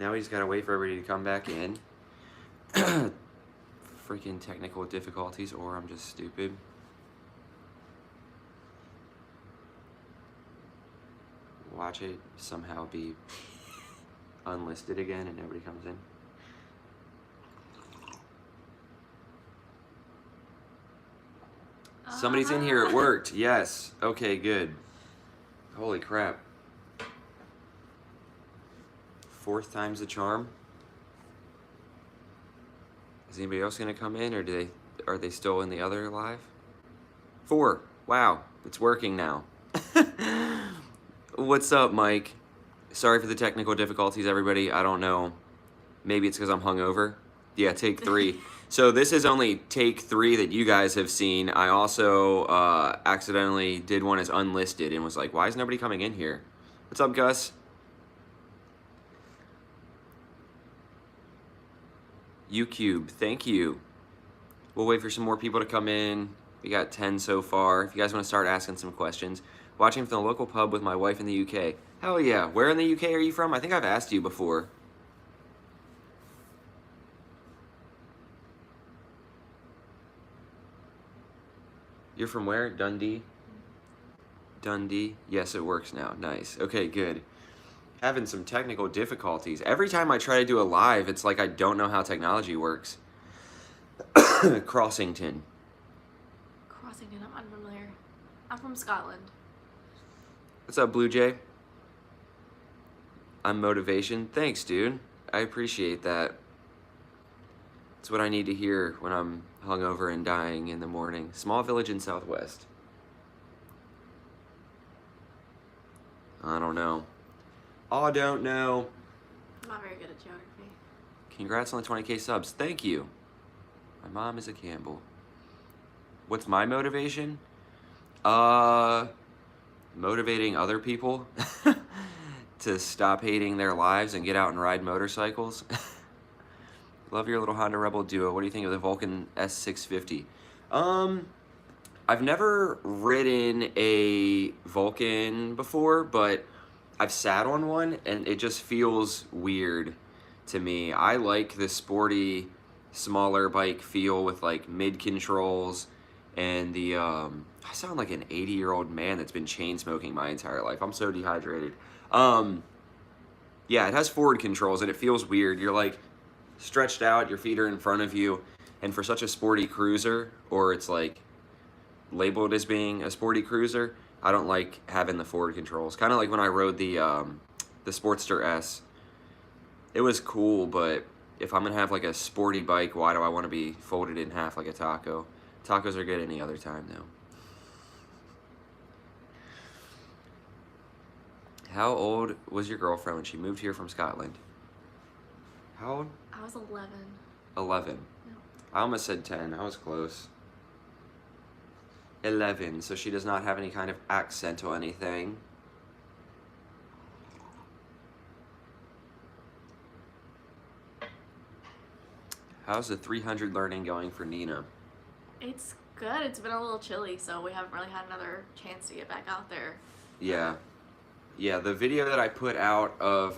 Now we just gotta wait for everybody to come back in. Freaking technical difficulties, or I'm just stupid. Watch it somehow be unlisted again and nobody comes in. Somebody's in here, it worked. Yes. Okay, good. Holy crap. Fourth time's the charm. Is anybody else gonna come in, or are they still in the other live? 4. Wow, it's working now. What's up, Mike? Sorry for the technical difficulties, everybody. I don't know. Maybe it's because I'm hungover. Yeah, take 3. So this is only take 3 that you guys have seen. I also accidentally did one as unlisted and was like, why is nobody coming in here? What's up, Gus? UCube, thank you. We'll wait for some more people to come in. We got 10 so far. If you guys want to start asking some questions. Watching from the local pub with my wife in the UK. Hell yeah. Where in the UK are you from? I think I've asked you before. You're from where? Dundee? Dundee. Yes, it works now. Nice. Okay, good. Having some technical difficulties. Every time I try to do a live, it's like I don't know how technology works. Crossington. Crossington, I'm unfamiliar. I'm from Scotland. What's up, Blue Jay? I'm motivation. Thanks, dude. I appreciate that. It's what I need to hear when I'm hungover and dying in the morning. Small village in Southwest. I don't know. I don't know. I'm not very good at geography. Congrats on the 20K subs. Thank you. My mom is a Campbell. What's my motivation? Motivating other people to stop hating their lives and get out and ride motorcycles. Love your little Honda Rebel Duo. What do you think of the Vulcan S650? I've never ridden a Vulcan before, but I've sat on one and it just feels weird to me. I like the sporty, smaller bike feel with like mid controls and the, I sound like an 80-year-old man that's been chain smoking my entire life. I'm so dehydrated. Yeah, it has forward controls and it feels weird. You're like stretched out, your feet are in front of you, and for such a sporty cruiser, or it's like labeled as being a sporty cruiser, I don't like having the forward controls. Kind of like when I rode the Sportster S. It was cool, but if I'm gonna have like a sporty bike, why do I want to be folded in half like a taco? Tacos are good any other time, though. How old was your girlfriend when she moved here from Scotland? How old? I was 11. 11. No. I almost said 10. I was close. 11. So she does not have any kind of accent or anything. How's the 300 learning going for Nina? It's good. It's been a little chilly, so we haven't really had another chance to get back out there. Yeah. Yeah, the video that I put out of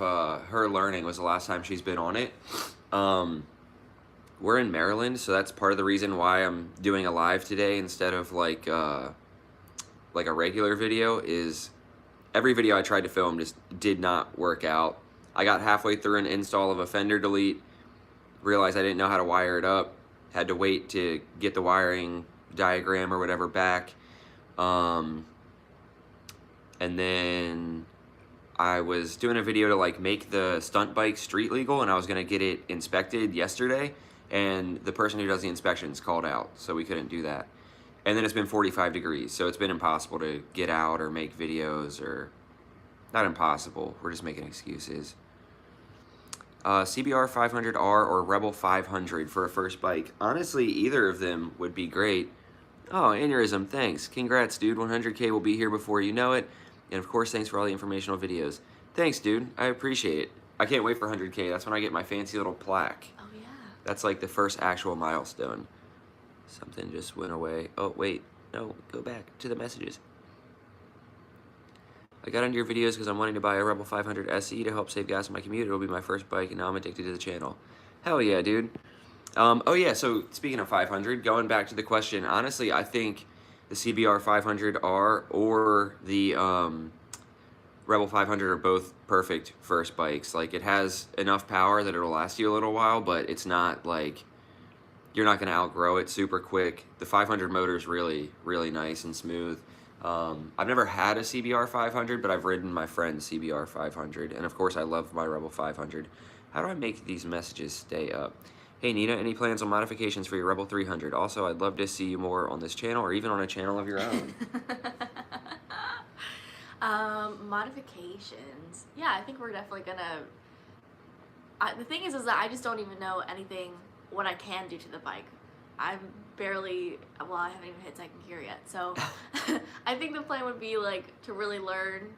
her learning was the last time she's been on it. We're in Maryland, so that's part of the reason why I'm doing a live today instead of like a regular video. Is every video I tried to film just did not work out. I got halfway through an install of a fender delete, realized I didn't know how to wire it up, had to wait to get the wiring diagram or whatever back. And then I was doing a video to like make the stunt bike street legal, and I was gonna get it inspected yesterday, and the person who does the inspections called out, so we couldn't do that. And then it's been 45 degrees, so it's been impossible to get out or make videos, or not impossible, we're just making excuses. CBR 500R or Rebel 500 for a first bike. Honestly, either of them would be great. Oh, aneurysm, thanks. Congrats, dude. 100K will be here before you know it. And of course, thanks for all the informational videos. Thanks, dude. I appreciate it. I can't wait for 100K. That's when I get my fancy little plaque. Oh, yeah. That's like the first actual milestone. Something just went away. Oh, wait. No, go back to the messages. I got into your videos because I'm wanting to buy a Rebel 500 SE to help save gas in my commute. It'll be my first bike, and now I'm addicted to the channel. Hell yeah, dude. Oh yeah, so speaking of 500, going back to the question, honestly, I think the CBR 500R or the Rebel 500 are both perfect first bikes. Like, it has enough power that it'll last you a little while, but it's not like, you're not going to outgrow it super quick. The 500 motor is really, really nice and smooth. I've never had a CBR 500, but I've ridden my friend's CBR 500, and of course I love my Rebel 500. How do I make these messages stay up? Hey Nina, any plans on modifications for your Rebel 300? Also, I'd love to see you more on this channel or even on a channel of your own. Modifications. Yeah, I think we're definitely gonna. The thing is that I just don't even know anything what I can do to the bike. I'm barely. Well, I haven't even hit second gear yet, so I think the plan would be like to really learn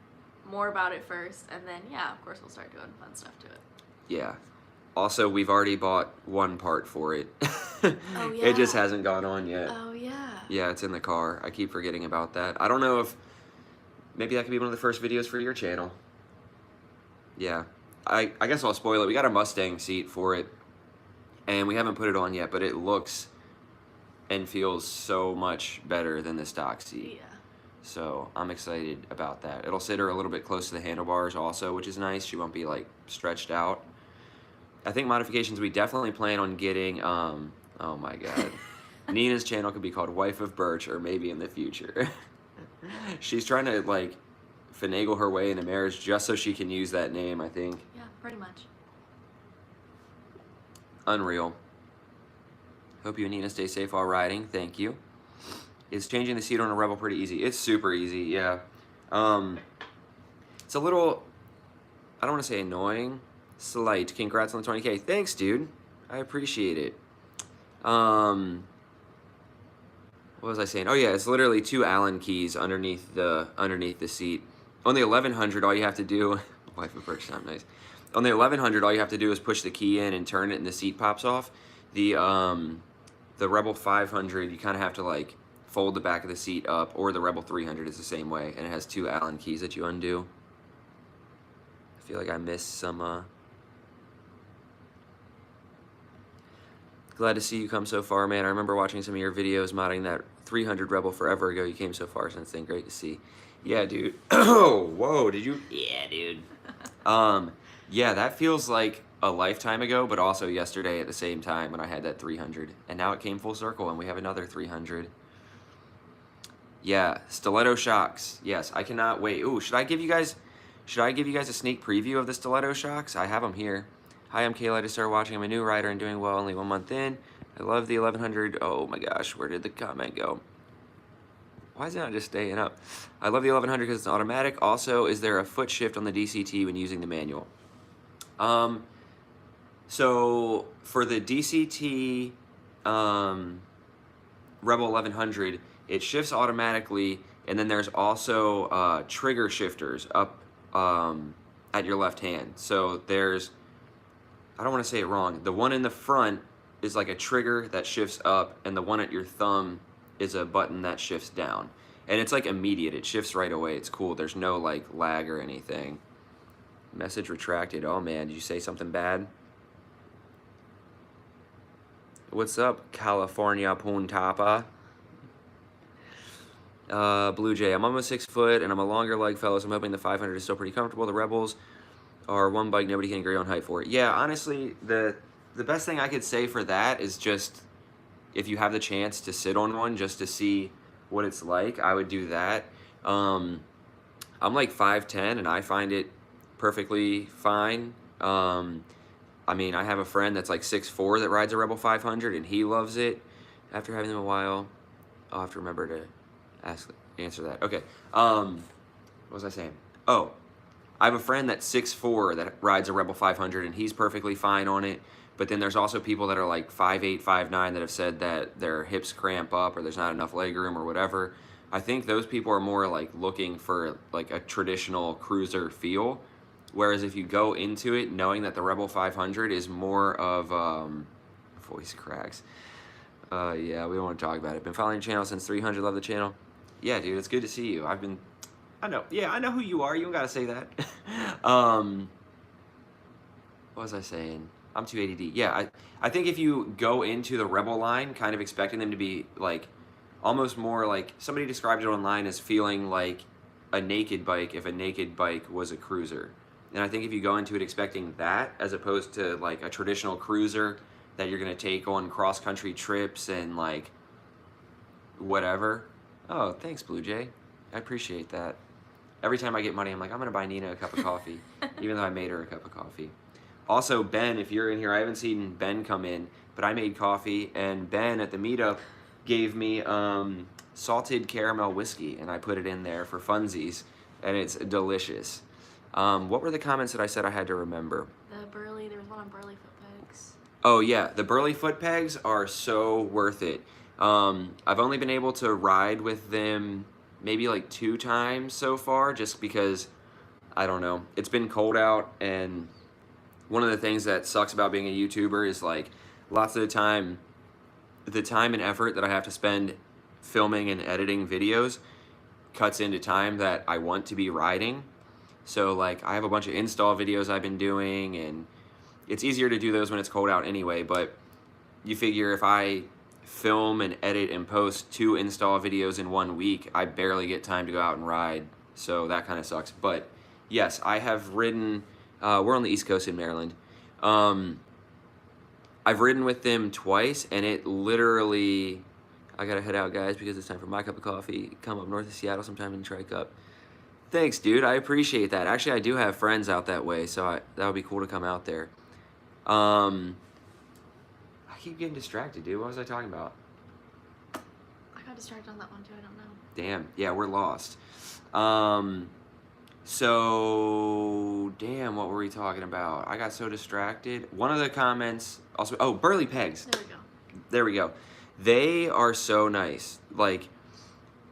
more about it first, and then yeah, of course we'll start doing fun stuff to it. Yeah. Also, we've already bought one part for it. Oh yeah. It just hasn't gone on yet. Oh yeah. Yeah, it's in the car. I keep forgetting about that. I don't know if maybe that could be one of the first videos for your channel. Yeah. I guess I'll spoil it. We got a Mustang seat for it, and we haven't put it on yet, but it looks and feels so much better than the stock seat. Yeah. So I'm excited about that. It'll sit her a little bit close to the handlebars also, which is nice. She won't be like stretched out. I think modifications, we definitely plan on getting, oh my God. Nina's channel could be called Wife of Birch, or maybe in the future. She's trying to like finagle her way into marriage just so she can use that name, I think. Yeah, pretty much. Unreal. Hope you and Nina stay safe while riding. Thank you. Is changing the seat on a Rebel pretty easy? It's super easy, yeah. It's a little, I don't want to say annoying, slight. Congrats on the 20K. Thanks, dude. I appreciate it. What was I saying? Oh yeah, it's literally 2 Allen keys underneath the seat. On the 1100, all you have to do, Wife of Birch sound nice. On the 1100, all you have to do is push the key in and turn it, and the seat pops off. The Rebel 500, you kind of have to like fold the back of the seat up, or the Rebel 300 is the same way, and it has 2 Allen keys that you undo. I feel like I missed some. Glad to see you come so far, man. I remember watching some of your videos modding that 300 Rebel forever ago. You came so far since then. Great to see. Yeah, dude. Oh, whoa, did you? Yeah, dude. Yeah, that feels like a lifetime ago, but also yesterday at the same time when I had that 300. And now it came full circle and we have another 300. Yeah, stiletto shocks. Yes, I cannot wait. Ooh, should I give you guys a sneak preview of the stiletto shocks? I have them here. Hi, I'm Kayla. I just started watching. I'm a new rider and doing well, only 1 month in. I love the 1100. Oh my gosh, where did the comment go? Why is it not just staying up? I love the 1100 because it's automatic. Also, is there a foot shift on the DCT when using the manual? So for the DCT Rebel 1100, it shifts automatically, and then there's also trigger shifters up at your left hand. So there's, I don't want to say it wrong, the one in the front is like a trigger that shifts up, and the one at your thumb is a button that shifts down. And it's like immediate, it shifts right away. It's cool, there's no like lag or anything. Message retracted. Oh man, did you say something bad? What's up, California Puntapa? Blue Jay, I'm almost 6 foot and I'm a longer leg fellow, so I'm hoping the 500 is still pretty comfortable. The Rebels are one bike nobody can agree on height for. Yeah, honestly, the best thing I could say for that is just, if you have the chance to sit on one just to see what it's like, I would do that. I'm like 5'10", and I find it perfectly fine. I mean, I have a friend that's like 6'4" that rides a Rebel 500, and he loves it. After having them a while, I'll have to remember to answer that. Okay, what was I saying? Oh, I have a friend that's 6'4" that rides a Rebel 500, and he's perfectly fine on it. But then there's also people that are like 5'8", 5'9", that have said that their hips cramp up or there's not enough leg room or whatever. I think those people are more like looking for like a traditional cruiser feel. Whereas if you go into it knowing that the Rebel 500 is more of, voice cracks. Yeah, we don't want to talk about it. Been following your channel since 300, love the channel. Yeah, dude, it's good to see you. I I know. Yeah, I know who you are. You don't gotta say that. What was I saying? I'm too ADD. Yeah, I think if you go into the Rebel line kind of expecting them to be like almost more like somebody described it online as feeling like a naked bike if a naked bike was a cruiser. And I think if you go into it expecting that as opposed to like a traditional cruiser that you're gonna take on cross country trips and like whatever. Oh, thanks, Blue Jay. I appreciate that. Every time I get money, I'm like, I'm gonna buy Nina a cup of coffee, even though I made her a cup of coffee. Also, Ben, if you're in here, I haven't seen Ben come in, but I made coffee, and Ben at the meetup gave me salted caramel whiskey, and I put it in there for funsies, and it's delicious. What were the comments that I said I had to remember? There was one on Burley foot pegs. Oh yeah, the Burley foot pegs are so worth it. I've only been able to ride with them maybe like 2 times so far, just because, I don't know, it's been cold out, and one of the things that sucks about being a YouTuber is like lots of the time and effort that I have to spend filming and editing videos cuts into time that I want to be riding. So like I have a bunch of install videos I've been doing, and it's easier to do those when it's cold out anyway, but you figure if I film and edit and post 2 install videos in 1 week, I barely get time to go out and ride. So that kind of sucks. But yes, I have ridden, we're on the East Coast in Maryland. I've ridden with them twice, and it literally, I gotta head out, guys, because it's time for my cup of coffee. Come up north of Seattle sometime and try a cup. Thanks, dude. I appreciate that. Actually, I do have friends out that way, so that would be cool to come out there. I keep getting distracted, dude. What was I talking about? I got distracted on that one too. I don't know. Damn. Yeah, we're lost. So, damn, what were we talking about? I got so distracted. One of the comments also, oh, Burley pegs. There we go. There we go. They are so nice. Like,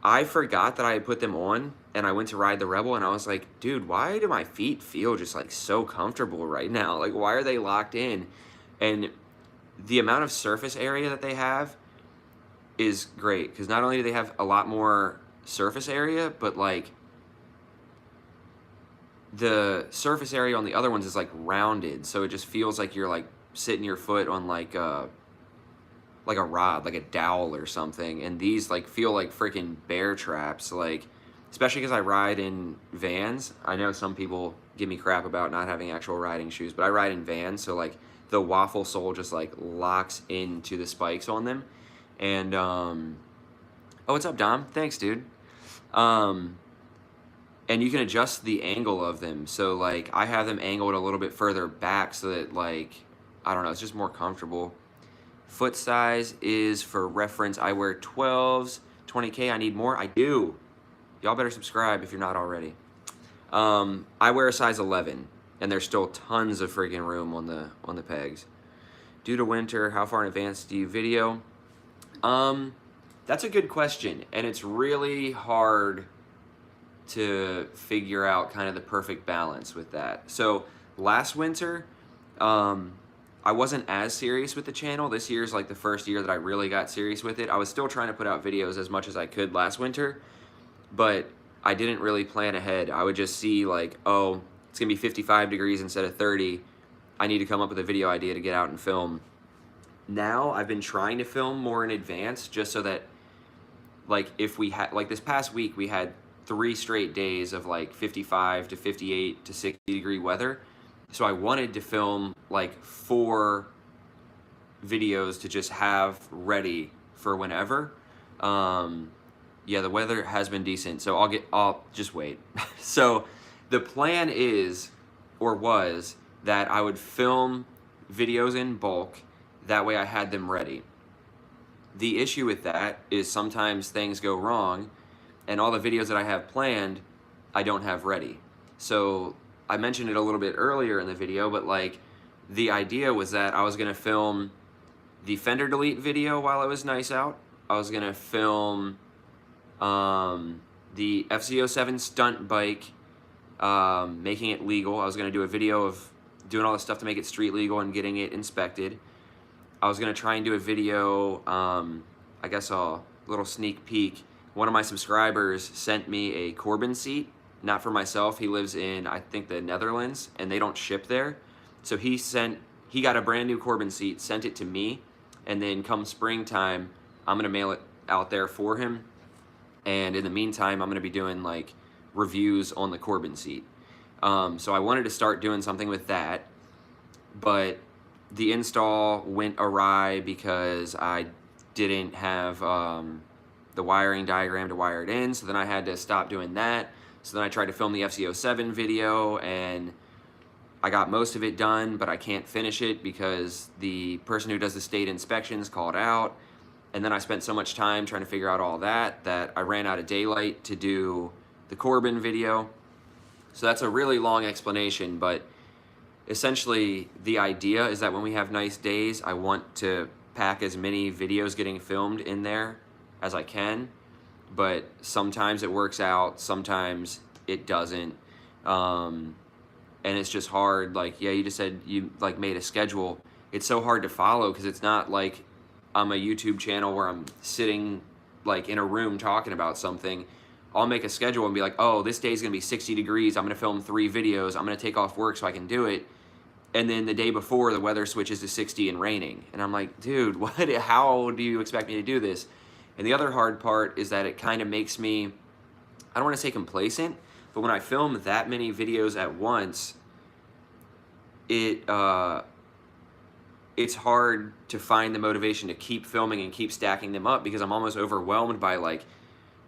I forgot that I had put them on, and I went to ride the Rebel, and I was like, dude, why do my feet feel just like so comfortable right now? Like, why are they locked in? And the amount of surface area that they have is great, because not only do they have a lot more surface area, but like the surface area on the other ones is like rounded, so it just feels like you're like sitting your foot on like a rod, like a dowel or something. And these like feel like freaking bear traps, like, especially because I ride in Vans. I know some people give me crap about not having actual riding shoes, but I ride in Vans, so like the waffle sole just like locks into the spikes on them. And oh, what's up, Dom? Thanks, dude. And you can adjust the angle of them, so like I have them angled a little bit further back so that, like, I don't know, it's just more comfortable. Foot size is, for reference, I wear 12s, 20K. I need more. I do. Y'all better subscribe if you're not already. I wear a size 11, and there's still tons of freaking room on the pegs. Due to winter, how far in advance do you video? That's a good question, and it's really hard to figure out kind of the perfect balance with that. So last winter, I wasn't as serious with the channel. This year's like the first year that I really got serious with it. I was still trying to put out videos as much as I could last winter, but I didn't really plan ahead. I would just see like, oh, it's gonna be 55 degrees instead of 30. I need to come up with a video idea to get out and film. Now I've been trying to film more in advance, just so that, like, if we had, like this past week, we had 3 straight days of like 55 to 58 to 60 degree weather. So I wanted to film like 4 videos to just have ready for whenever. Yeah, the weather has been decent, so I'll just wait. So the plan is, or was, that I would film videos in bulk, that way I had them ready. The issue with that is sometimes things go wrong, and all the videos that I have planned, I don't have ready. So I mentioned it a little bit earlier in the video, but like the idea was that I was gonna film the fender delete video while it was nice out. I was gonna film the FZ07 stunt bike, making it legal. I was gonna do a video of doing all the stuff to make it street legal and getting it inspected. I was gonna try and do a video, I guess a little sneak peek. One of my subscribers sent me a Corbin seat not for myself. He lives in, I think, the Netherlands, and they don't ship there. So he got a brand new Corbin seat, sent it to me, and then come springtime, I'm gonna mail it out there for him. And in the meantime, I'm gonna be doing like reviews on the Corbin seat. So I wanted to start doing something with that, but the install went awry because I didn't have the wiring diagram to wire it in, so then I had to stop doing that. So then I tried to film the FCO7 video, and I got most of it done, but I can't finish it because the person who does the state inspections called out. And then I spent so much time trying to figure out all that I ran out of daylight to do the Corbin video. So that's a really long explanation, but essentially the idea is that when we have nice days, I want to pack as many videos getting filmed in there as I can, but sometimes it works out, sometimes it doesn't. And it's just hard. Like, yeah, you just said you like made a schedule. It's so hard to follow because it's not like I'm a YouTube channel where I'm sitting like in a room talking about something. I'll make a schedule and be like, oh, this day's gonna be 60 degrees. I'm gonna film 3 videos. I'm gonna take off work so I can do it. And then the day before, the weather switches to 60 and raining. And I'm like, dude, what? How do you expect me to do this? And the other hard part is that it kind of makes me, I don't want to say complacent, but when I film that many videos at once, it's hard to find the motivation to keep filming and keep stacking them up because I'm almost overwhelmed by like,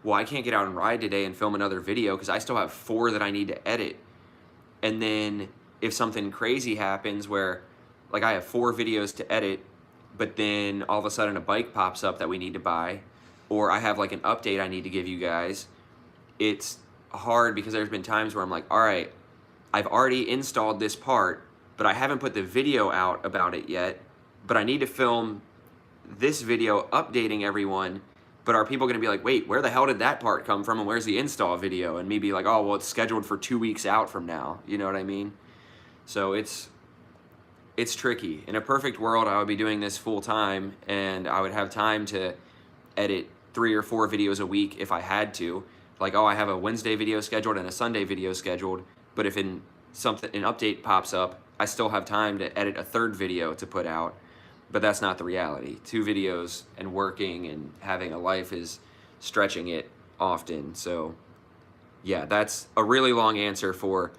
well, I can't get out and ride today and film another video because I still have 4 that I need to edit. And then if something crazy happens where like I have 4 videos to edit, but then all of a sudden a bike pops up that we need to buy, or I have like an update I need to give you guys, it's hard because there's been times where I'm like, all right, I've already installed this part, but I haven't put the video out about it yet, but I need to film this video updating everyone, but are people gonna be like, wait, where the hell did that part come from and where's the install video? And me be like, oh, well, it's scheduled for 2 weeks out from now. You know what I mean? So it's tricky. In a perfect world, I would be doing this full time and I would have time to edit 3 or 4 videos a week if I had to. Like, oh, I have a Wednesday video scheduled and a Sunday video scheduled, but if an update pops up, I still have time to edit a 3rd video to put out. But that's not the reality. 2 videos and working and having a life is stretching it often. So yeah, that's a really long answer for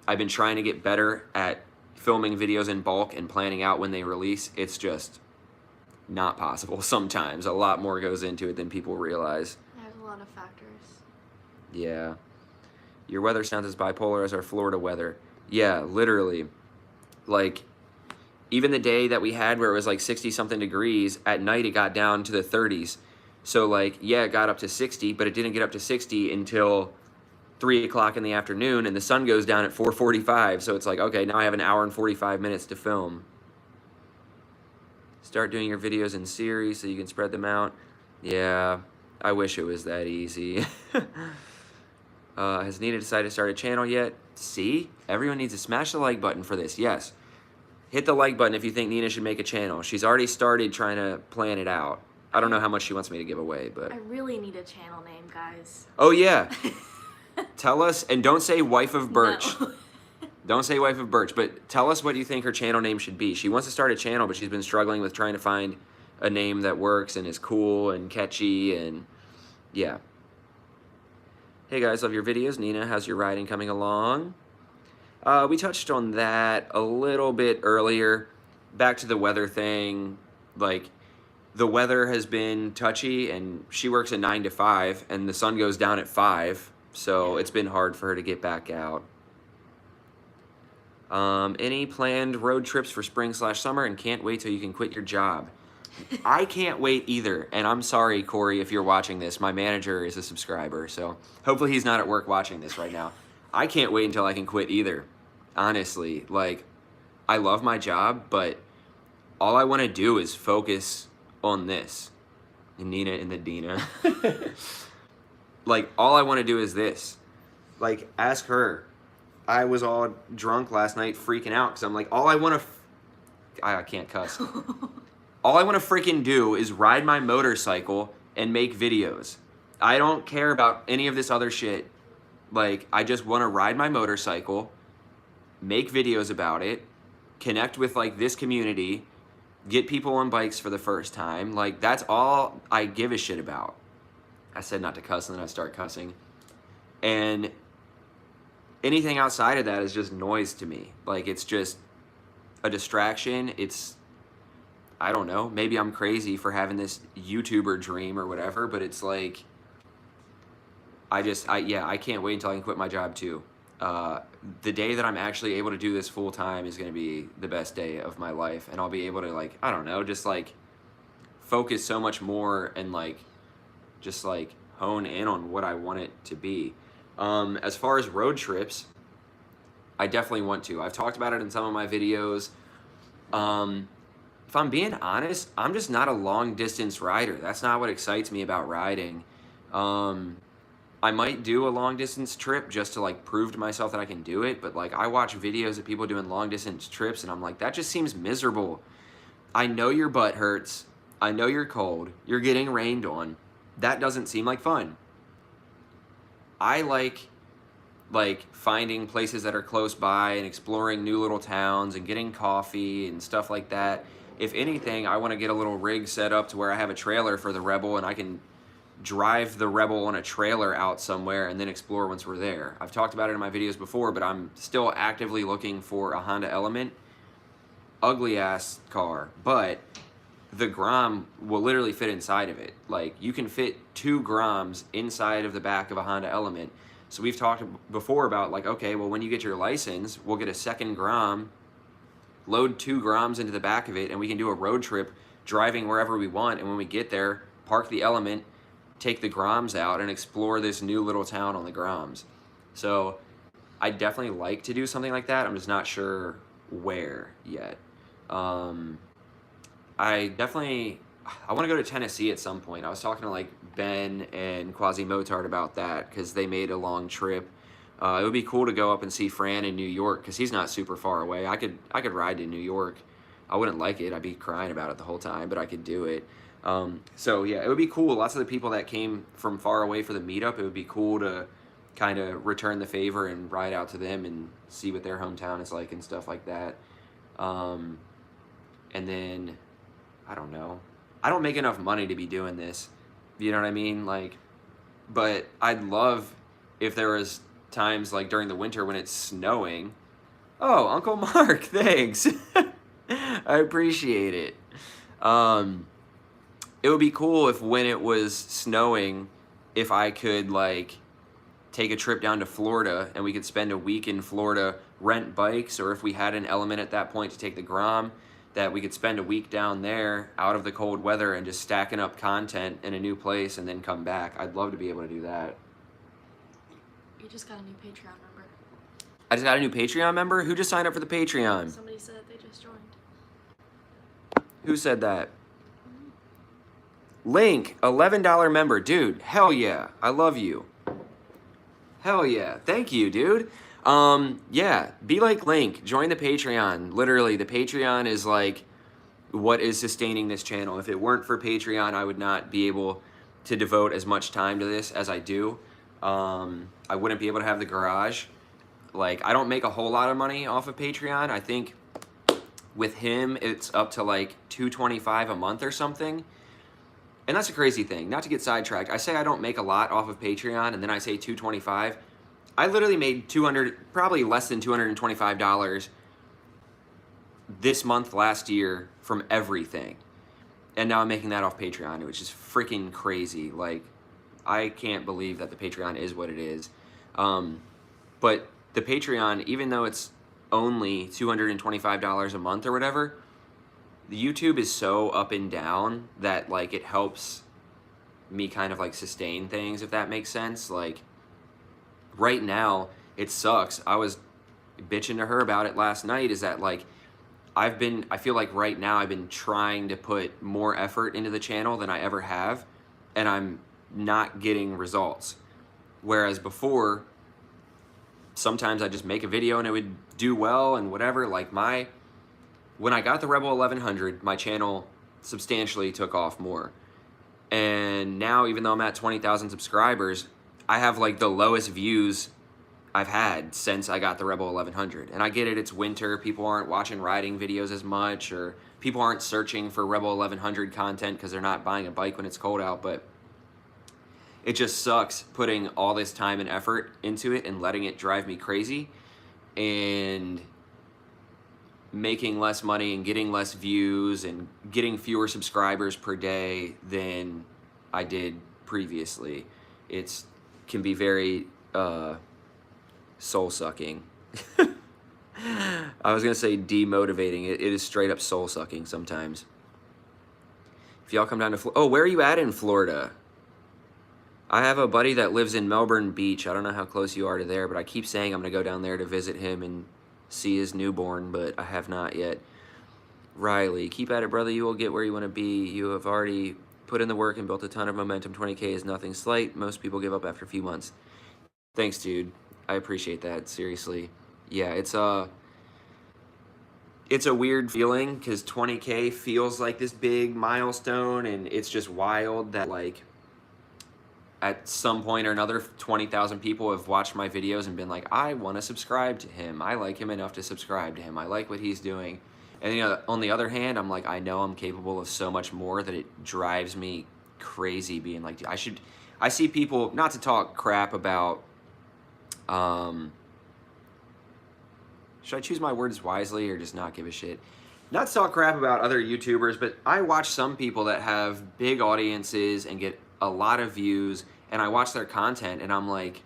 I've been trying to get better at filming videos in bulk and planning out when they release. It's just not possible sometimes. A lot more goes into it than people realize. There's a lot of factors. Yeah. Your weather sounds as bipolar as our Florida weather. Yeah, literally. Like, even the day that we had where it was like 60-something degrees, at night it got down to the 30s. So, like, yeah, it got up to 60, but it didn't get up to 60 until 3 o'clock in the afternoon, and the sun goes down at 4:45. So it's like, okay, now I have an hour and 45 minutes to film. Start doing your videos in series so you can spread them out. Yeah, I wish it was that easy. Has Nina decided to start a channel yet? See? Everyone needs to smash the like button for this. Yes. Hit the like button if you think Nina should make a channel. She's already started trying to plan it out. I don't know how much she wants me to give away, but... I really need a channel name, guys. Oh, yeah. Tell us, and don't say Wife of Birch. No. Don't say Wife of Birch, but tell us what you think her channel name should be. She wants to start a channel, but she's been struggling with trying to find a name that works and is cool and catchy, and yeah. Hey guys, love your videos. Nina, how's your riding coming along? We touched on that a little bit earlier. Back to the weather thing. Like, the weather has been touchy, and she works a 9 to 5, and the sun goes down at 5, so it's been hard for her to get back out. Any planned road trips for spring/summer, and can't wait till you can quit your job? I can't wait either, and I'm sorry, Corey, if you're watching this. My manager is a subscriber, so hopefully he's not at work watching this right now. I can't wait until I can quit either. Honestly, like, I love my job, but all I want to do is focus on this. And Nina and the Dina. Like, all I want to do is this. Like, ask her. I was all drunk last night freaking out because I'm like, all I want to... I can't cuss. All I want to freaking do is ride my motorcycle and make videos. I don't care about any of this other shit. Like, I just want to ride my motorcycle, make videos about it, connect with like this community, get people on bikes for the first time. Like, that's all I give a shit about. I said not to cuss and then I start cussing. And anything outside of that is just noise to me. Like, it's just a distraction. It's, I don't know, maybe I'm crazy for having this YouTuber dream or whatever, but it's like, I can't wait until I can quit my job too. The day that I'm actually able to do this full time is going to be the best day of my life, and I'll be able to, like, I don't know, just like focus so much more and like just like hone in on what I want it to be. As far as road trips, I definitely want to. I've talked about it in some of my videos. If I'm being honest, I'm just not a long distance rider. That's not what excites me about riding. I might do a long distance trip just to like prove to myself that I can do it, but like I watch videos of people doing long distance trips and I'm like, that just seems miserable. I know your butt hurts. I know you're cold. You're getting rained on. That doesn't seem like fun. I like finding places that are close by and exploring new little towns and getting coffee and stuff like that. If anything, I want to get a little rig set up to where I have a trailer for the Rebel and I can drive the Rebel on a trailer out somewhere and then explore once we're there. I've talked about it in my videos before, but I'm still actively looking for a Honda Element. Ugly ass car, but the Grom will literally fit inside of it. Like, you can fit 2 Groms inside of the back of a Honda Element. So we've talked before about like, okay, well, when you get your license, we'll get a second Grom, load 2 Groms into the back of it, and we can do a road trip driving wherever we want. And when we get there, park the Element, take the Groms out, and explore this new little town on the Groms. So I definitely like to do something like that. I'm just not sure where yet. I want to go to Tennessee at some point. I was talking to like Ben and Quasi Motard about that because they made a long trip. It would be cool to go up and see Fran in New York because he's not super far away. I could ride to New York. I wouldn't like it. I'd be crying about it the whole time, but I could do it. So yeah, it would be cool. Lots of the people that came from far away for the meetup, it would be cool to kind of return the favor and ride out to them and see what their hometown is like and stuff like that. And then, I don't know. I don't make enough money to be doing this. You know what I mean? Like, but I'd love if there was times like during the winter when it's snowing. Oh, Uncle Mark, thanks. I appreciate it. It would be cool if when it was snowing, if I could like take a trip down to Florida and we could spend a week in Florida, rent bikes, or if we had an Element at that point to take the Grom, that we could spend a week down there out of the cold weather and just stacking up content in a new place and then come back. I'd love to be able to do that. You just got a new Patreon member. I just got a new Patreon member? Who just signed up for the Patreon? Somebody said they just joined. Who said that? Link, $11 member. Dude, hell yeah. I love you. Hell yeah. Thank you, dude. Yeah, be like Link. Join the Patreon. Literally, the Patreon is like what is sustaining this channel. If it weren't for Patreon, I would not be able to devote as much time to this as I do. I wouldn't be able to have the garage. Like, I don't make a whole lot of money off of Patreon. I think with him, it's up to like $225 a month or something. And that's a crazy thing. Not to get sidetracked. I say I don't make a lot off of Patreon, and then I say $225. I literally made probably less than $225 this month last year from everything. And now I'm making that off Patreon, which is freaking crazy. Like, I can't believe that the Patreon is what it is. But the Patreon, even though it's only $225 a month or whatever, the YouTube is so up and down that like it helps me kind of like sustain things, if that makes sense. Like, right now, it sucks. I was bitching to her about it last night, is that like I feel like right now I've been trying to put more effort into the channel than I ever have, and I'm not getting results. Whereas before, sometimes I just make a video and it would do well and whatever. Like, when I got the Rebel 1100, my channel substantially took off more. And now, even though I'm at 20,000 subscribers, I have like the lowest views I've had since I got the Rebel 1100. And I get it, it's winter, people aren't watching riding videos as much, or people aren't searching for Rebel 1100 content because they're not buying a bike when it's cold out, but it just sucks putting all this time and effort into it and letting it drive me crazy and making less money and getting less views and getting fewer subscribers per day than I did previously. It's can be very soul-sucking. I was gonna say demotivating. It is straight up soul-sucking sometimes. If y'all come down to oh, where are you at in Florida? I have a buddy that lives in Melbourne Beach. I don't know how close you are to there, but I keep saying I'm gonna go down there to visit him and see his newborn, but I have not yet. Riley, keep at it, brother. You will get where you want to be. You have already put in the work and built a ton of momentum. 20K is nothing slight. Most people give up after a few months. Thanks, dude. I appreciate that. Seriously. Yeah, it's a weird feeling because 20K feels like this big milestone, and it's just wild that, like, at some point or another, 20,000 people have watched my videos and been like, I want to subscribe to him. I like him enough to subscribe to him. I like what he's doing. And, you know, on the other hand, I'm like, I know I'm capable of so much more that it drives me crazy being like, I see people, not to talk crap about, should I choose my words wisely or just not give a shit? Not to talk crap about other YouTubers, but I watch some people that have big audiences and get a lot of views, and I watch their content and I'm like,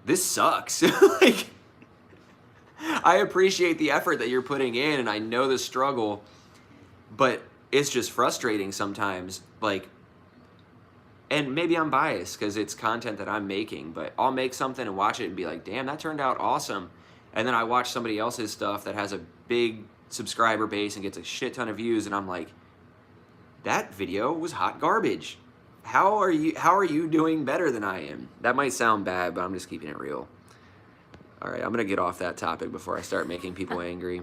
this sucks. Like, I appreciate the effort that you're putting in and I know the struggle, but it's just frustrating sometimes. Like, and maybe I'm biased because it's content that I'm making, but I'll make something and watch it and be like, damn, that turned out awesome. And then I watch somebody else's stuff that has a big subscriber base and gets a shit ton of views, and I'm like, that video was hot garbage. How are you doing better than I am? That might sound bad, but I'm just keeping it real. All right, I'm gonna get off that topic before I start making people angry.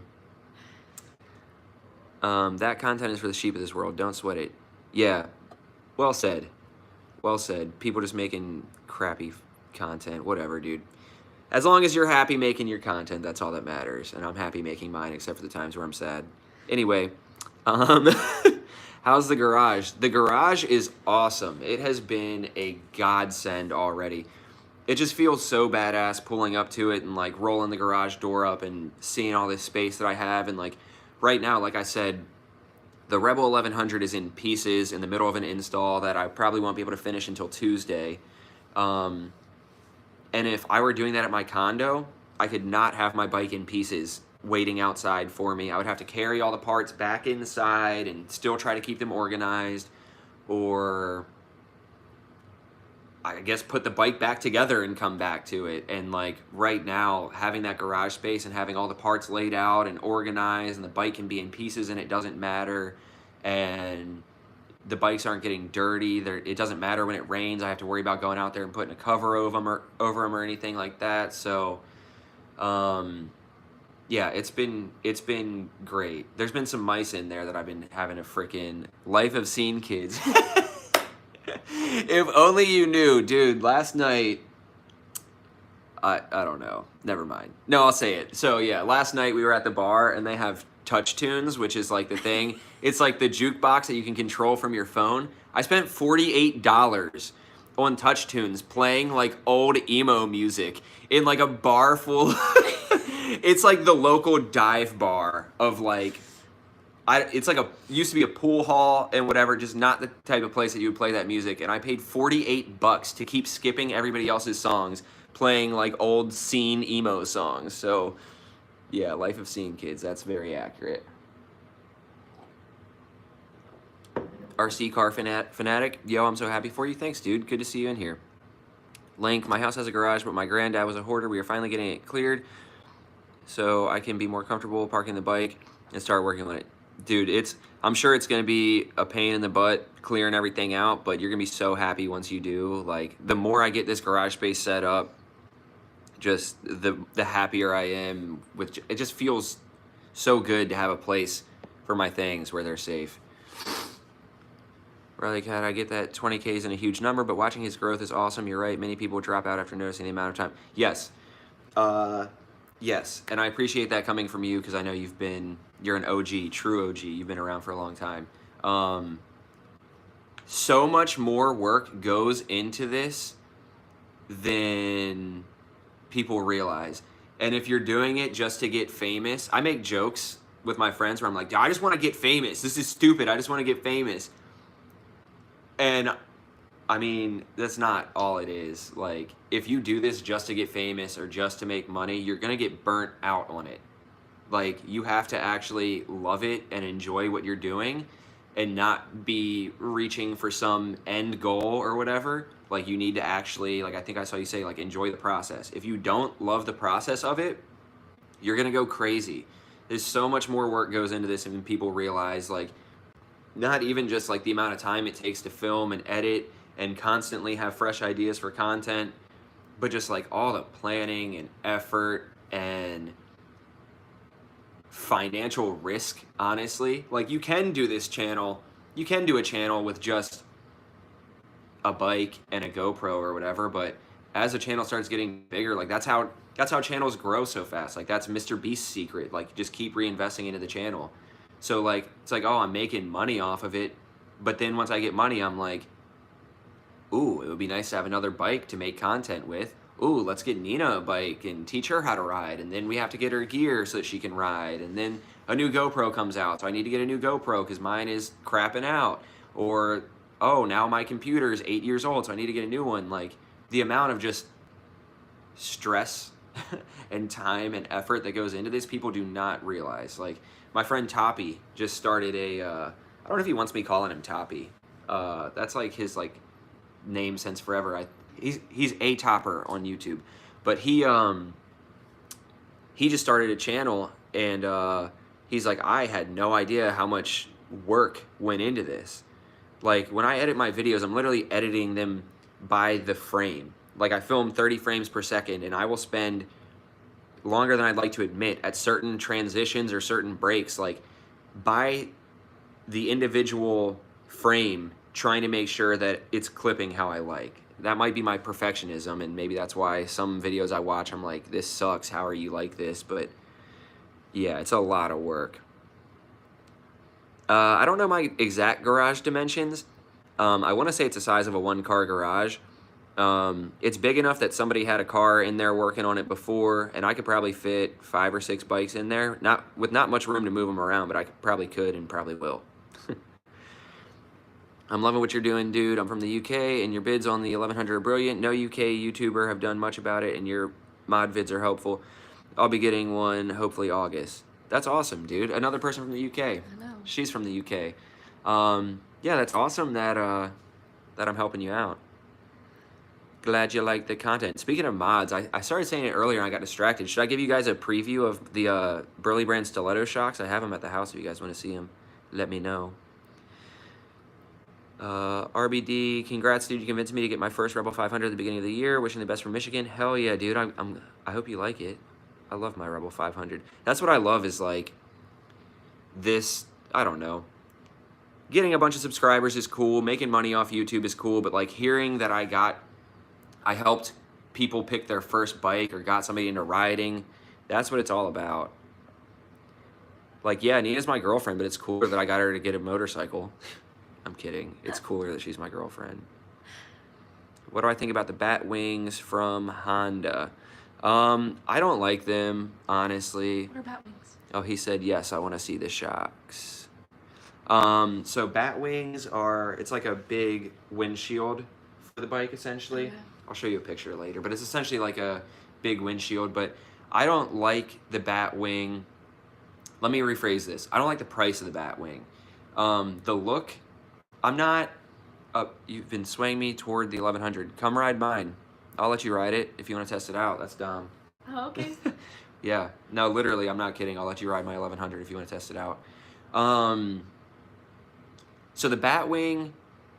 That content is for the sheep of this world. Don't sweat it. Yeah, well said. Well said. People just making crappy content. Whatever, dude. As long as you're happy making your content, that's all that matters. And I'm happy making mine, except for the times where I'm sad. Anyway, how's the garage? The garage is awesome. It has been a godsend already. It just feels so badass pulling up to it and like rolling the garage door up and seeing all this space that I have. And like right now, like I said, the Rebel 1100 is in pieces in the middle of an install that I probably won't be able to finish until Tuesday. And if I were doing that at my condo, I could not have my bike in pieces waiting outside for me. I would have to carry all the parts back inside and still try to keep them organized, or I guess put the bike back together and come back to it. And like right now, having that garage space and having all the parts laid out and organized, and the bike can be in pieces and it doesn't matter, and the bikes aren't getting dirty. It doesn't matter when it rains. I have to worry about going out there and putting a cover over them or anything like that. So, yeah, it's been great. There's been some mice in there that I've been having a freaking life of scene, kids. If only you knew, dude. Last night, I don't know. Never mind. No, I'll say it. So yeah, last night we were at the bar and they have touch tunes, which is like the thing. It's like the jukebox that you can control from your phone. I spent $48 on touch tunes playing like old emo music in like a bar full. It's like the local dive bar of like, it's like used to be a pool hall and whatever, just not the type of place that you would play that music. And I paid $48 to keep skipping everybody else's songs, playing like old scene emo songs. So yeah, life of scene, kids. That's very accurate. RC car fanatic. Yo, I'm so happy for you. Thanks, dude. Good to see you in here. Link, my house has a garage, but my granddad was a hoarder. We are finally getting it cleared so I can be more comfortable parking the bike and start working on it. Dude, I'm sure it's going to be a pain in the butt clearing everything out, but you're going to be so happy once you do. Like, the more I get this garage space set up, just the happier I am. It just feels so good to have a place for my things where they're safe. Riley Cat, I get that 20K isn't a huge number, but watching his growth is awesome. You're right. Many people drop out after noticing the amount of time. Yes. Yes. And I appreciate that coming from you because I know you're an OG, true OG. You've been around for a long time. So much more work goes into this than people realize. And if you're doing it just to get famous, I make jokes with my friends where I'm like, I just want to get famous. This is stupid. I just want to get famous. And I mean, that's not all it is. Like, if you do this just to get famous or just to make money, you're going to get burnt out on it. Like, you have to actually love it and enjoy what you're doing and not be reaching for some end goal or whatever. Like, you need to actually, like I think I saw you say, like, enjoy the process. If you don't love the process of it, you're going to go crazy. There's so much more work goes into this than people realize. Like, not even just like the amount of time it takes to film and edit and constantly have fresh ideas for content, but just like all the planning and effort and financial risk, honestly. Like, you can do this channel, you can do a channel with just a bike and a GoPro or whatever, but as a channel starts getting bigger, like that's how channels grow so fast. Like, that's Mr. Beast's secret. Like, just keep reinvesting into the channel. So like, it's like, oh, I'm making money off of it, but then once I get money, I'm like, ooh, it would be nice to have another bike to make content with. Ooh, let's get Nina a bike and teach her how to ride, and then we have to get her gear so that she can ride, and then a new GoPro comes out, so I need to get a new GoPro because mine is crapping out. Or, oh, now my computer is 8 years old, so I need to get a new one. Like, the amount of just stress and time and effort that goes into this, people do not realize. Like, my friend Toppy just started a, I don't know if he wants me calling him Toppy. That's like his like name since forever. He's a topper on YouTube, but he just started a channel, and he's like, I had no idea how much work went into this. Like, when I edit my videos, I'm literally editing them by the frame. Like, I film 30 frames per second, and I will spend longer than I'd like to admit at certain transitions or certain breaks, like by the individual frame, trying to make sure that it's clipping how I like. That might be my perfectionism, and maybe that's why some videos I watch, I'm like, this sucks, how are you like this? But yeah, it's a lot of work. I don't know my exact garage dimensions. I want to say it's the size of a one-car garage. It's big enough that somebody had a car in there working on it before, and I could probably fit 5 or 6 bikes in there. Not much room to move them around, but I probably could and probably will. I'm loving what you're doing, dude. I'm from the UK, and your bids on the 1100 are brilliant. No UK YouTuber have done much about it, and your mod vids are helpful. I'll be getting one hopefully August. That's awesome, dude. Another person from the UK. I know. She's from the UK. Yeah, that's awesome that I'm helping you out. Glad you like the content. Speaking of mods, I started saying it earlier and I got distracted. Should I give you guys a preview of the Burley Brand stiletto shocks? I have them at the house if you guys want to see them. Let me know. RBD, congrats, dude. You convinced me to get my first Rebel 500 at the beginning of the year. Wishing the best for Michigan. Hell yeah, dude. I hope you like it. I love my Rebel 500. That's what I love is like this, I don't know. Getting a bunch of subscribers is cool. Making money off YouTube is cool. But like hearing that I helped people pick their first bike or got somebody into riding, that's what it's all about. Like, yeah, Nina's my girlfriend, but it's cooler that I got her to get a motorcycle. I'm kidding. It's cooler that she's my girlfriend. What do I think about the bat wings from Honda? I don't like them, honestly. What are bat wings? Oh, he said, yes, I want to see the shocks. So bat wings it's like a big windshield for the bike, essentially. Okay. I'll show you a picture later, but it's essentially like a big windshield, but I don't like the bat wing. Let me rephrase this. I don't like the price of the bat wing. The look, I'm not, you've been swaying me toward the 1100. Come ride mine. I'll let you ride it if you want to test it out. That's dumb. Oh, okay. Yeah, no, literally, I'm not kidding. I'll let you ride my 1100 if you want to test it out. So the Batwing,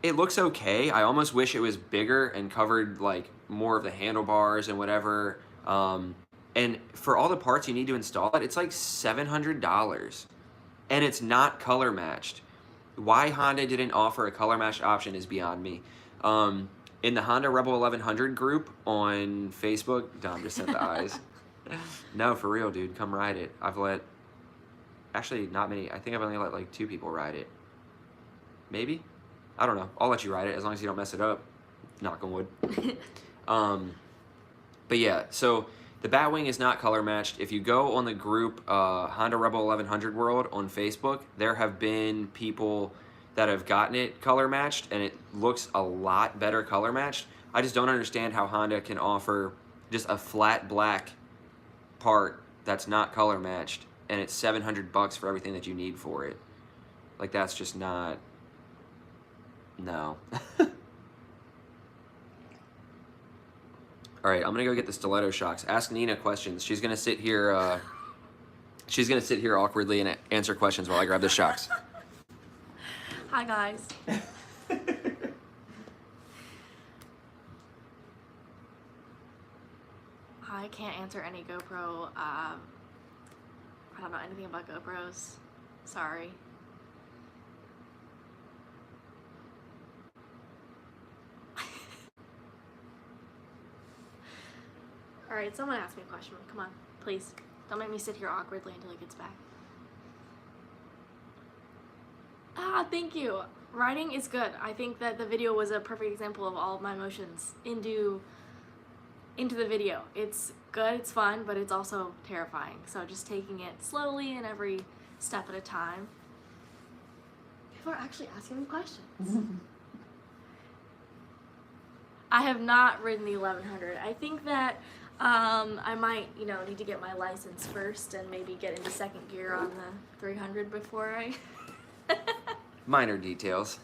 it looks okay. I almost wish it was bigger and covered like more of the handlebars and whatever. And for all the parts you need to install it, it's like $700. And it's not color matched. Why Honda didn't offer a color match option is beyond me. In the Honda Rebel 1100 group on Facebook, Dom just sent the eyes. No, for real, dude, come ride it. I've let, actually not many, I think I've only let like 2 people ride it. Maybe? I don't know. I'll let you ride it as long as you don't mess it up. Knock on wood. But yeah, so the Batwing is not color matched. If you go on the group Honda Rebel 1100 World on Facebook, there have been people that have gotten it color matched, and it looks a lot better color matched. I just don't understand how Honda can offer just a flat black part that's not color matched, and it's $700 for everything that you need for it. Like, that's just not, no. All right, I'm gonna go get the stiletto shocks. Ask Nina questions. She's gonna sit here. She's gonna sit here awkwardly and answer questions while I grab the shocks. Hi guys. I can't answer any GoPro. I don't know anything about GoPros. Sorry. Alright, someone ask me a question. Come on, please. Don't make me sit here awkwardly until he gets back. Thank you. Writing is good. I think that the video was a perfect example of all of my emotions into the video. It's good, it's fun, but it's also terrifying. So just taking it slowly and every step at a time. People are actually asking me questions. I have not ridden the 1100. I think that I might, need to get my license first and maybe get into second gear on the 300 before I... Minor details.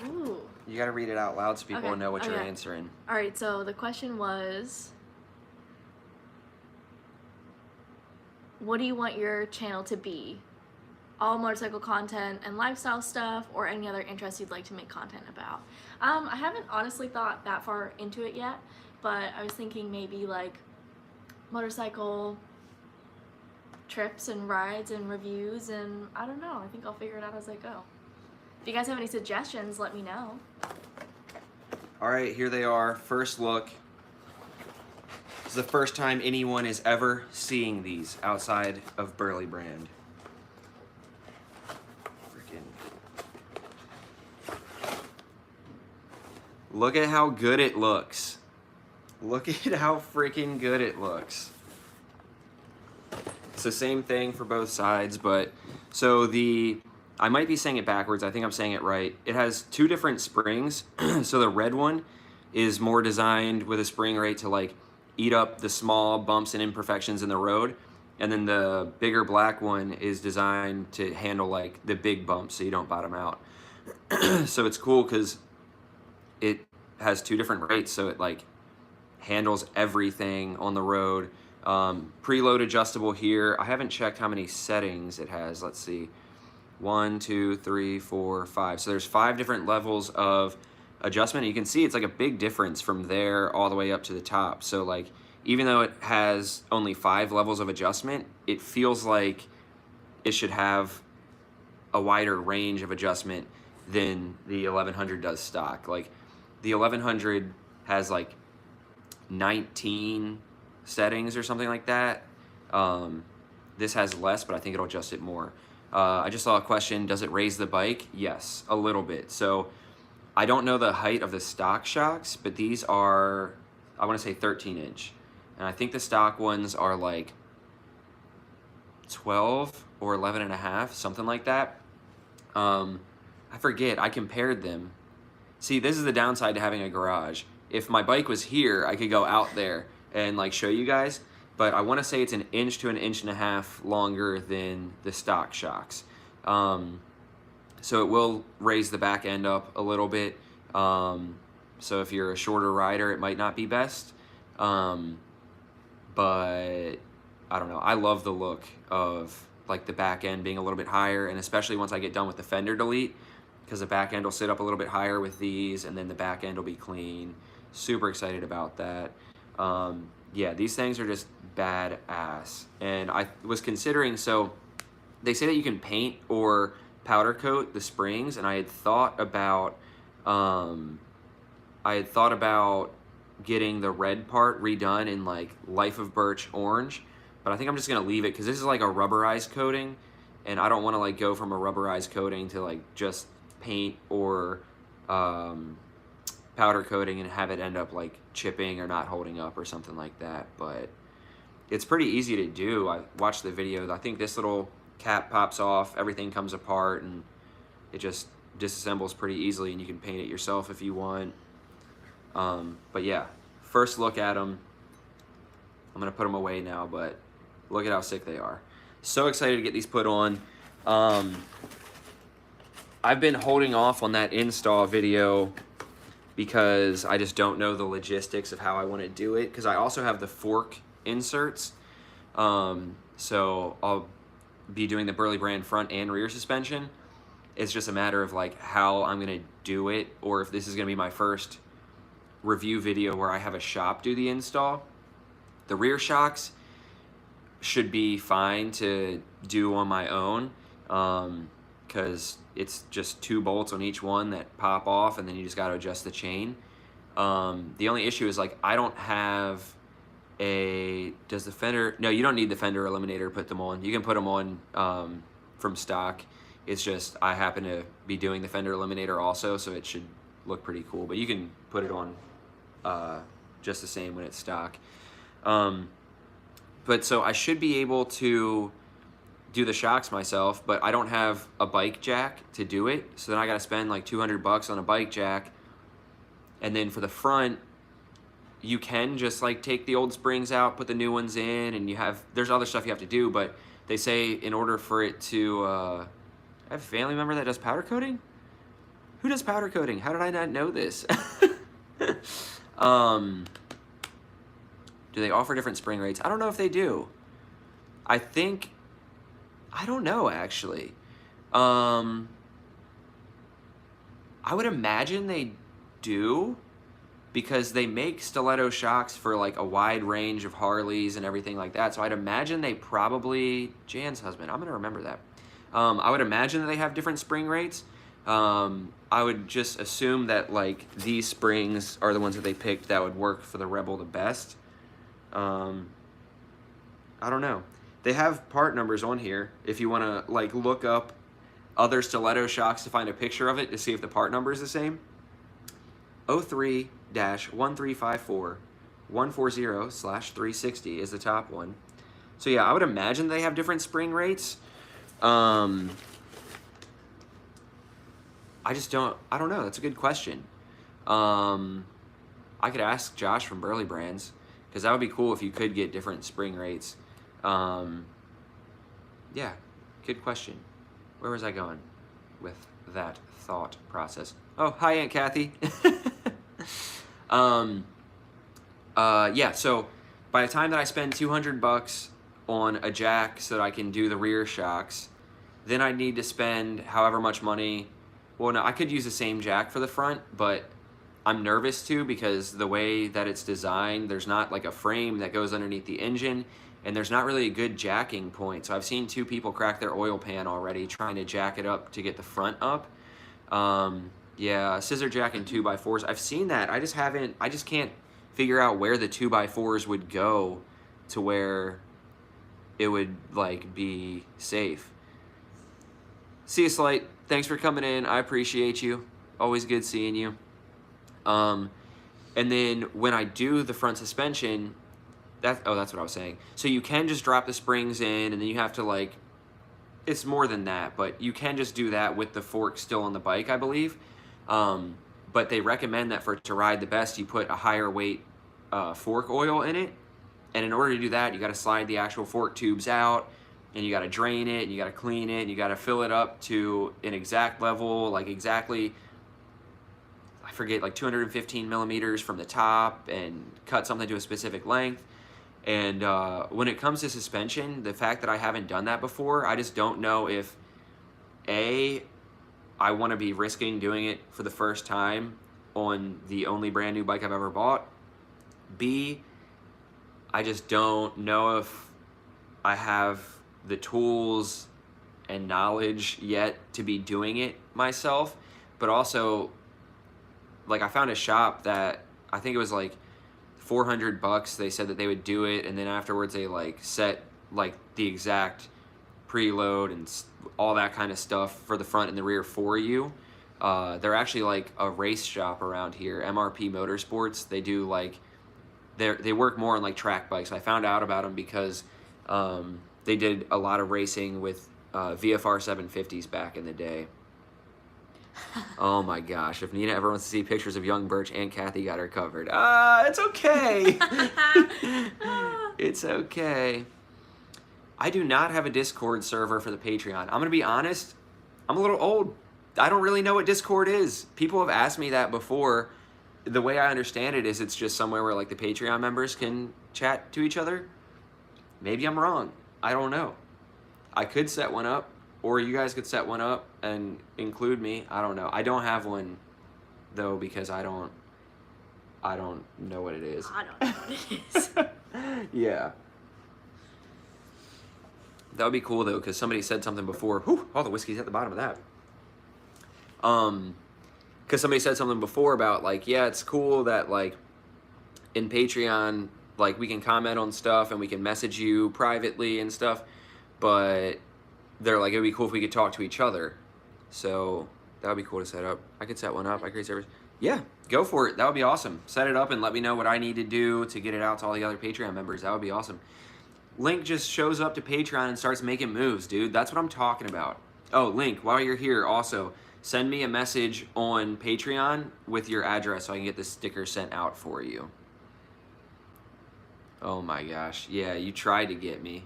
Ooh. You gotta read it out loud so people Okay. know what you're Okay. answering. Alright, so the question was, what do you want your channel to be? All motorcycle content and lifestyle stuff, or any other interests you'd like to make content about? I haven't honestly thought that far into it yet, but I was thinking maybe like motorcycle trips and rides and reviews, and I don't know, I think I'll figure it out as I go. If you guys have any suggestions, let me know. All right, here they are. First look. This is the first time anyone is ever seeing these outside of Burley Brand. Look at how good it looks. Look at how freaking good it looks. It's the same thing for both sides, but so I might be saying it backwards. I think I'm saying it right. It has 2 different springs. So the red one is more designed with a spring rate to like eat up the small bumps and imperfections in the road. And then the bigger black one is designed to handle like the big bumps so you don't bottom out. So it's cool because it has 2 different rates, so it like handles everything on the road. Preload adjustable here. I haven't checked how many settings it has. Let's see. 1, 2, 3, 4, 5. So there's 5 different levels of adjustment. You can see it's like a big difference from there all the way up to the top. So like, even though it has only 5 levels of adjustment, it feels like it should have a wider range of adjustment than the 1100 does stock. Like the 1100 has like 19 settings or something like that. This has less, but I think it'll adjust it more. I just saw a question, does it raise the bike? Yes, a little bit. So I don't know the height of the stock shocks, but these are, I want to say 13 inch. And I think the stock ones are like 12 or 11 and a half, something like that. I forget, I compared them. See, this is the downside to having a garage. If my bike was here, I could go out there and like show you guys, but I want to say it's 1 inch to 1.5 inches longer than the stock shocks. So it will raise the back end up a little bit. So if you're a shorter rider, it might not be best. But I don't know. I love the look of like the back end being a little bit higher, and especially once I get done with the fender delete, because the back end will sit up a little bit higher with these, and then the back end will be clean. Super excited about that. yeah, these things are just badass. And I was considering, so they say that you can paint or powder coat the springs, and I had thought about getting the red part redone in like Life of Birch orange, but I think I'm just gonna leave it because this is like a rubberized coating, and I don't want to like go from a rubberized coating to like just paint or powder coating and have it end up like chipping or not holding up or something like that. But it's pretty easy to do. I watched the video. I think this little cap pops off, everything comes apart, and it just disassembles pretty easily, and you can paint it yourself if you want. But yeah, first look at them. I'm gonna put them away now, but look at how sick they are. So excited to get these put on. I've been holding off on that install video because I just don't know the logistics of how I want to do it, because I also have the fork inserts. So I'll be doing the Burley brand front and rear suspension. It's just a matter of like how I'm gonna do it, or if this is gonna be my first review video where I have a shop do the install. The rear shocks should be fine to do on my own, because it's just 2 bolts on each one that pop off, and then you just got to adjust the chain. The only issue is like I don't have does the fender, no, you don't need the fender eliminator to put them on. You can put them on from stock. It's just I happen to be doing the fender eliminator also, so it should look pretty cool, but you can put it on just the same when it's stock. But so I should be able to do the shocks myself, but I don't have a bike jack to do it. So then I got to spend like $200 on a bike jack. And then for the front, you can just like take the old springs out, put the new ones in, and there's other stuff you have to do, but they say in order for it to, I have a family member that does powder coating? Who does powder coating? How did I not know this? Do they offer different spring rates? I don't know if they do. I don't know actually. I would imagine they do, because they make stiletto shocks for like a wide range of Harleys and everything like that. So I'd imagine they probably, Jan's husband, I'm gonna remember that. I would imagine that they have different spring rates. I would just assume that like these springs are the ones that they picked that would work for the Rebel the best. I don't know. They have part numbers on here if you want to like look up other stiletto shocks to find a picture of it to see if the part number is the same. 03-1354-140/360 is the top one. So yeah, I would imagine they have different spring rates. I don't know. That's a good question. I could ask Josh from Burley Brands, because that would be cool if you could get different spring rates. Yeah, good question. Where was I going with that thought process? Oh, hi, Aunt Kathy. Yeah, so by the time that I spend $200 on a jack so that I can do the rear shocks, then I need to spend however much money. Well, no, I could use the same jack for the front, but I'm nervous to, because the way that it's designed, there's not like a frame that goes underneath the engine, and there's not really a good jacking point. So I've seen 2 people crack their oil pan already trying to jack it up to get the front up. Yeah, scissor jack and 2x4s. I've seen that. I just can't figure out where the 2x4s would go to where it would like be safe. See you, Slight. Thanks for coming in. I appreciate you. Always good seeing you. And then when I do the front suspension, that's what I was saying. So you can just drop the springs in, and then you have to like, it's more than that, but you can just do that with the fork still on the bike, I believe. But they recommend that for it to ride the best, you put a higher weight fork oil in it. And in order to do that, you got to slide the actual fork tubes out, and you got to drain it, and you got to clean it, and you got to fill it up to an exact level, like exactly, I forget, like 215 millimeters from the top, and cut something to a specific length. And when it comes to suspension, the fact that I haven't done that before, I just don't know if I want to be risking doing it for the first time on the only brand new bike I've ever bought. B, I just don't know if I have the tools and knowledge yet to be doing it myself. But also, like, I found a shop that I think it was like $400. They said that they would do it, and then afterwards they like set like the exact preload and all that kind of stuff for the front and the rear for you. They're actually like a race shop around here, MRP Motorsports. They do like they work more on like track bikes. I found out about them because they did a lot of racing with VFR 750s back in the day. Oh my gosh, if Nina ever wants to see pictures of young Birch and Kathy got her covered. It's okay. It's okay. I do not have a Discord server for the Patreon. I'm going to be honest, I'm a little old. I don't really know what Discord is. People have asked me that before. The way I understand it is it's just somewhere where like the Patreon members can chat to each other. Maybe I'm wrong. I don't know. I could set one up, or you guys could set one up and include me. I don't know. I don't have one though because I don't know what it is. I don't know what it is. Yeah. That would be cool though, because somebody said something before. Whew, all the whiskey's at the bottom of that. Because somebody said something before about like, yeah, it's cool that like in Patreon, like we can comment on stuff and we can message you privately and stuff, but they're like, it would be cool if we could talk to each other. So that would be cool to set up. I could set one up. I create servers. Yeah, go for it. That would be awesome. Set it up and let me know what I need to do to get it out to all the other Patreon members. That would be awesome. Link just shows up to Patreon and starts making moves, dude. That's what I'm talking about. Oh, Link, while you're here, also, send me a message on Patreon with your address so I can get the sticker sent out for you. Oh my gosh. Yeah, you tried to get me.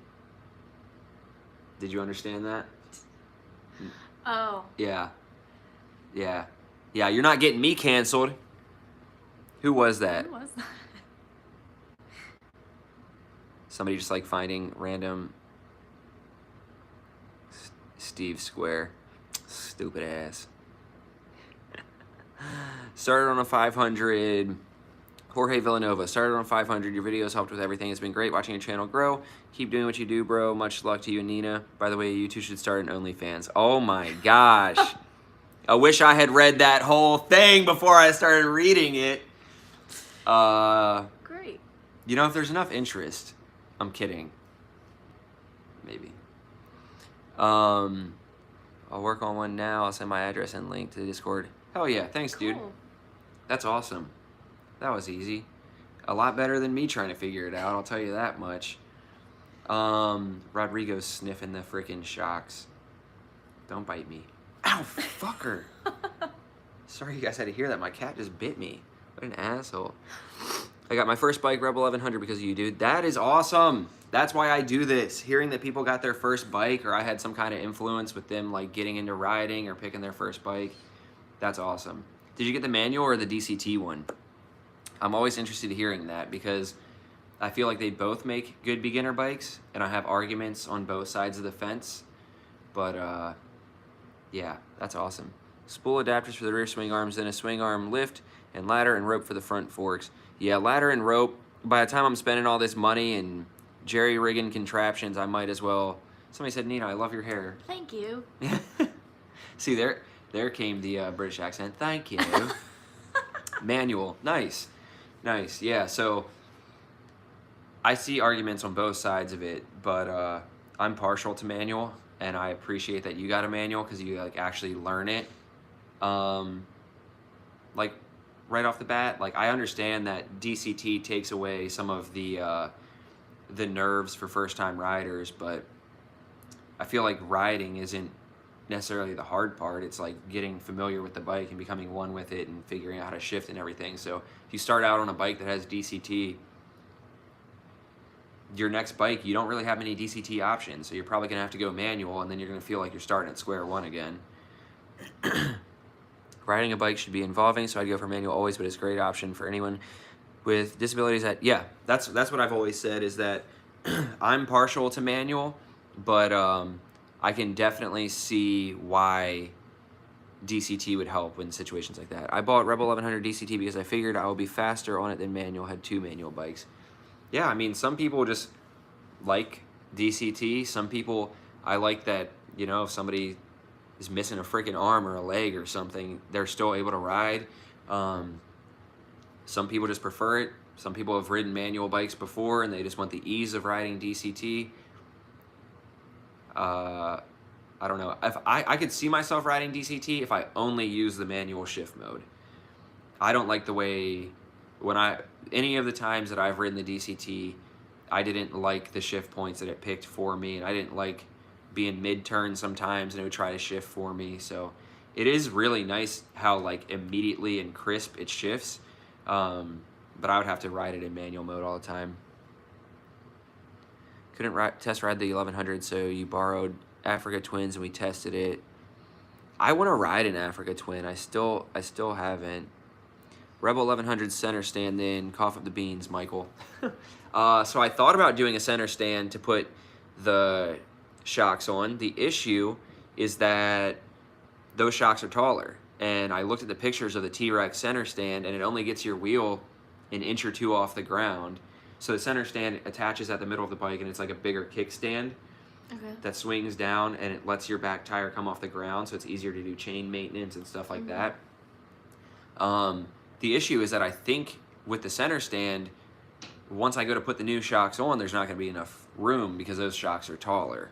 Did you understand that? Oh. Yeah. Yeah. Yeah, you're not getting me canceled. Who was that? Who was that? Somebody just like finding random Steve Square. Stupid ass. Started on a 500. Jorge Villanova. Started on 500. Your videos helped with everything. It's been great watching your channel grow. Keep doing what you do, bro. Much luck to you and Nina. By the way, you two should start an OnlyFans. Oh my gosh. I wish I had read that whole thing before I started reading it. Great. You know, if there's enough interest. I'm kidding. Maybe. I'll work on one now. I'll send my address and link to the Discord. Hell yeah. Thanks, Cool. dude. That's awesome. That was easy. A lot better than me trying to figure it out. I'll tell you that much. Rodrigo's sniffing the freaking shocks. Don't bite me. Ow, fucker. Sorry you guys had to hear that. My cat just bit me. What an asshole. I got my first bike, Rebel 1100, because of you, dude. That is awesome. That's why I do this. Hearing that people got their first bike, or I had some kind of influence with them, like getting into riding or picking their first bike. That's awesome. Did you get the manual or the DCT one? I'm always interested in hearing that because I feel like they both make good beginner bikes, and I have arguments on both sides of the fence. But yeah, that's awesome. Spool adapters for the rear swing arms, then a swing arm lift, and ladder and rope for the front forks. Yeah, ladder and rope. By the time I'm spending all this money and jerry-rigging contraptions, I might as well. Somebody said, Nina, I love your hair. Thank you. See, there came the British accent. Thank you. Manual. Nice. Nice. Yeah, so I see arguments on both sides of it, but I'm partial to manual, and I appreciate that you got a manual because you like actually learn it. Like right off the bat, like I understand that DCT takes away some of the nerves for first-time riders, but I feel like riding isn't necessarily the hard part. It's like getting familiar with the bike and becoming one with it and figuring out how to shift and everything. So if you start out on a bike that has DCT, your next bike, you don't really have many DCT options. So you're probably going to have to go manual, and then you're going to feel like you're starting at square one again. Riding a bike should be involving, so I'd go for manual always, but it's a great option for anyone with disabilities. That that's what I've always said, is that I'm partial to manual, but I can definitely see why DCT would help in situations like that. I bought Rebel 1100 DCT because I figured I would be faster on it than manual. Had two manual bikes. yeah, I mean, some people just like DCT. Some people, I like that, you know, if somebody is missing a freaking arm or a leg or something, they're still able to ride. Some people just prefer it. Some people have ridden manual bikes before and they just want the ease of riding DCT. I don't know. If I could see myself riding DCT if I only use the manual shift mode. I don't like the way any of the times that I've ridden the DCT, I didn't like the shift points that it picked for me, and I didn't like being mid-turn sometimes and it would try to shift for me. So it is really nice how like immediately and crisp it shifts, but I would have to ride it in manual mode all the time. Couldn't test ride the 1100, so you borrowed Africa Twins and we tested it. I want to ride an Africa Twin. I still haven't. Rebel 1100 center stand in. Cough up the beans, Michael. So I thought about doing a center stand to put the shocks on. The issue is that those shocks are taller. And I looked at the pictures of the T-Rex center stand, and it only gets your wheel an inch or two off the ground. So the center stand attaches at the middle of the bike, and it's like a bigger kickstand that swings down, and it lets your back tire come off the ground, so it's easier to do chain maintenance and stuff like that. The issue is that I think with the center stand, once I go to put the new shocks on, there's not going to be enough room because those shocks are taller.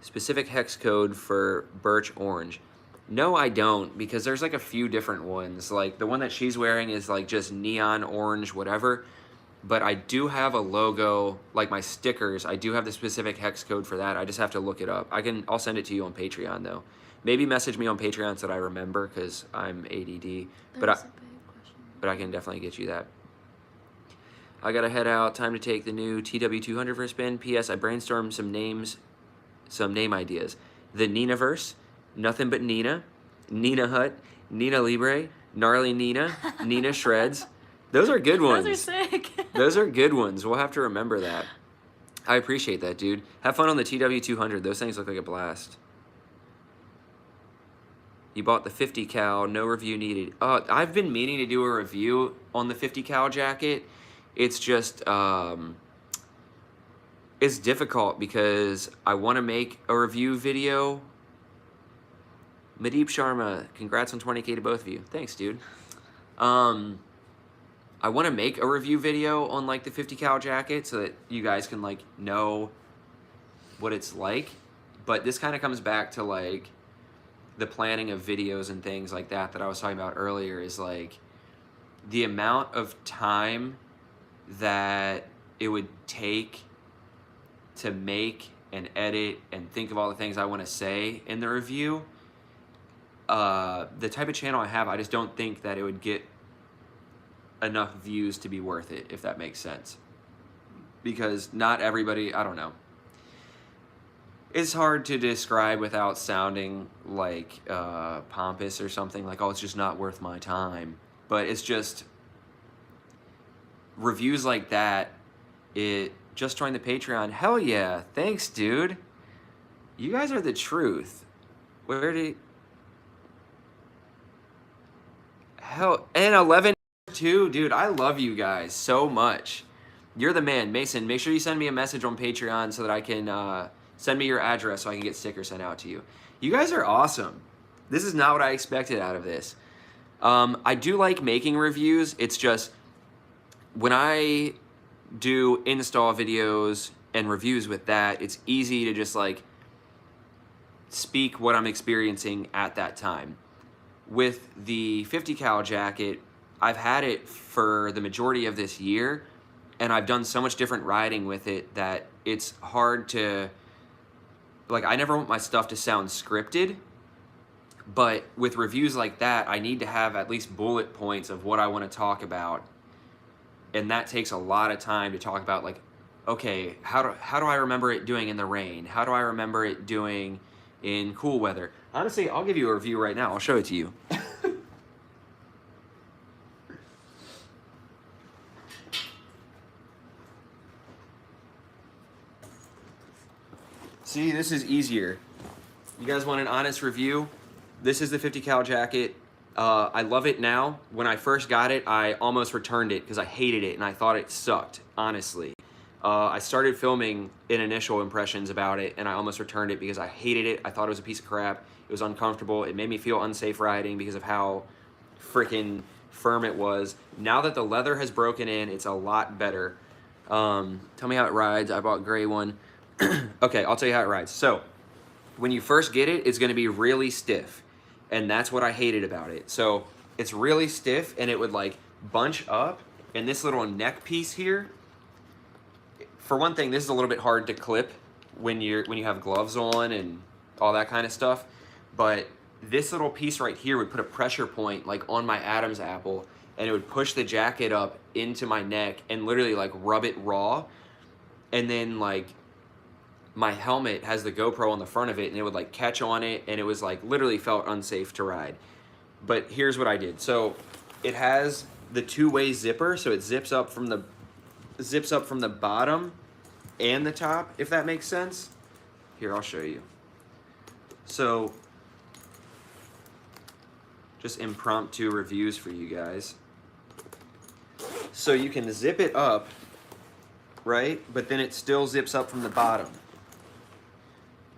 Specific hex code for Birch Orange. No, I don't, because there's like a few different ones. Like the one that she's wearing is like just neon orange, whatever. But I do have a logo, like my stickers, I do have the specific hex code for that. I just have to look it up. I'll send it to you on Patreon though. Maybe message me on Patreon so that I remember, because I'm ADD. But I can definitely get you that. I gotta head out. Time to take the new TW200 for a spin. P.S. I brainstormed some name ideas. The Ninaverse, Nothing But Nina, Nina Hut, Nina Libre, Gnarly Nina, Nina Shreds. Those are good ones. Those are sick. Those are good ones. We'll have to remember that. I appreciate that, dude. Have fun on the TW200. Those things look like a blast. You bought the 50 cal, no review needed. I've been meaning to do a review on the 50 cal jacket. It's just, it's difficult because I want to make a review video. Madeep Sharma, congrats on 20K to both of you. Thanks, dude. I want to make a review video on like the 50 cal jacket so that you guys can like know what it's like. But this kind of comes back to like the planning of videos and things like that I was talking about earlier, is like the amount of time that it would take to make and edit and think of all the things I want to say in the review. The type of channel I have, I just don't think that it would get enough views to be worth it, if that makes sense. Because not everybody, I don't know. It's hard to describe without sounding like pompous or something, like, oh, it's just not worth my time. But it's just reviews like that. It just joined the Patreon. Hell yeah. Thanks, dude. You guys are the truth. Where did... Hell, and 11 too, dude. I love you guys so much. You're the man. Mason, make sure you send me a message on Patreon so that I can send me your address so I can get stickers sent out to you. You guys are awesome. This is not what I expected out of this. I do like making reviews. It's just when I do install videos and reviews with that, it's easy to just like speak what I'm experiencing at that time. With the 50 cal jacket, I've had it for the majority of this year, and I've done so much different riding with it that it's hard to, like, I never want my stuff to sound scripted, but with reviews like that, I need to have at least bullet points of what I want to talk about, and that takes a lot of time to talk about, like, okay, how do I remember it doing in the rain? How do I remember it doing in cool weather? Honestly, I'll give you a review right now. I'll show it to you. See, this is easier. You guys want an honest review? This is the 50 cal jacket. I love it now. When I first got it, I almost returned it because I hated it and I thought it sucked, honestly. I started filming in initial impressions about it and I almost returned it because I hated it. I thought it was a piece of crap. It was uncomfortable. It made me feel unsafe riding because of how freaking firm it was. Now that the leather has broken in, it's a lot better. Tell me how it rides. I bought a gray one. Okay, I'll tell you how it rides. So, when you first get it, it's gonna be really stiff. And that's what I hated about it. So, it's really stiff and it would like bunch up. And this little neck piece here, for one thing, this is a little bit hard to clip when you have gloves on and all that kind of stuff. But this little piece right here would put a pressure point like on my Adam's apple, and it would push the jacket up into my neck and literally like rub it raw. And then like my helmet has the GoPro on the front of it and it would like catch on it, and it was like literally felt unsafe to ride. But here's what I did. So it has the two-way zipper, so it zips up from the bottom and the top, if that makes sense. Here, I'll show you. So just impromptu reviews for you guys. So you can zip it up, right? But then it still zips up from the bottom.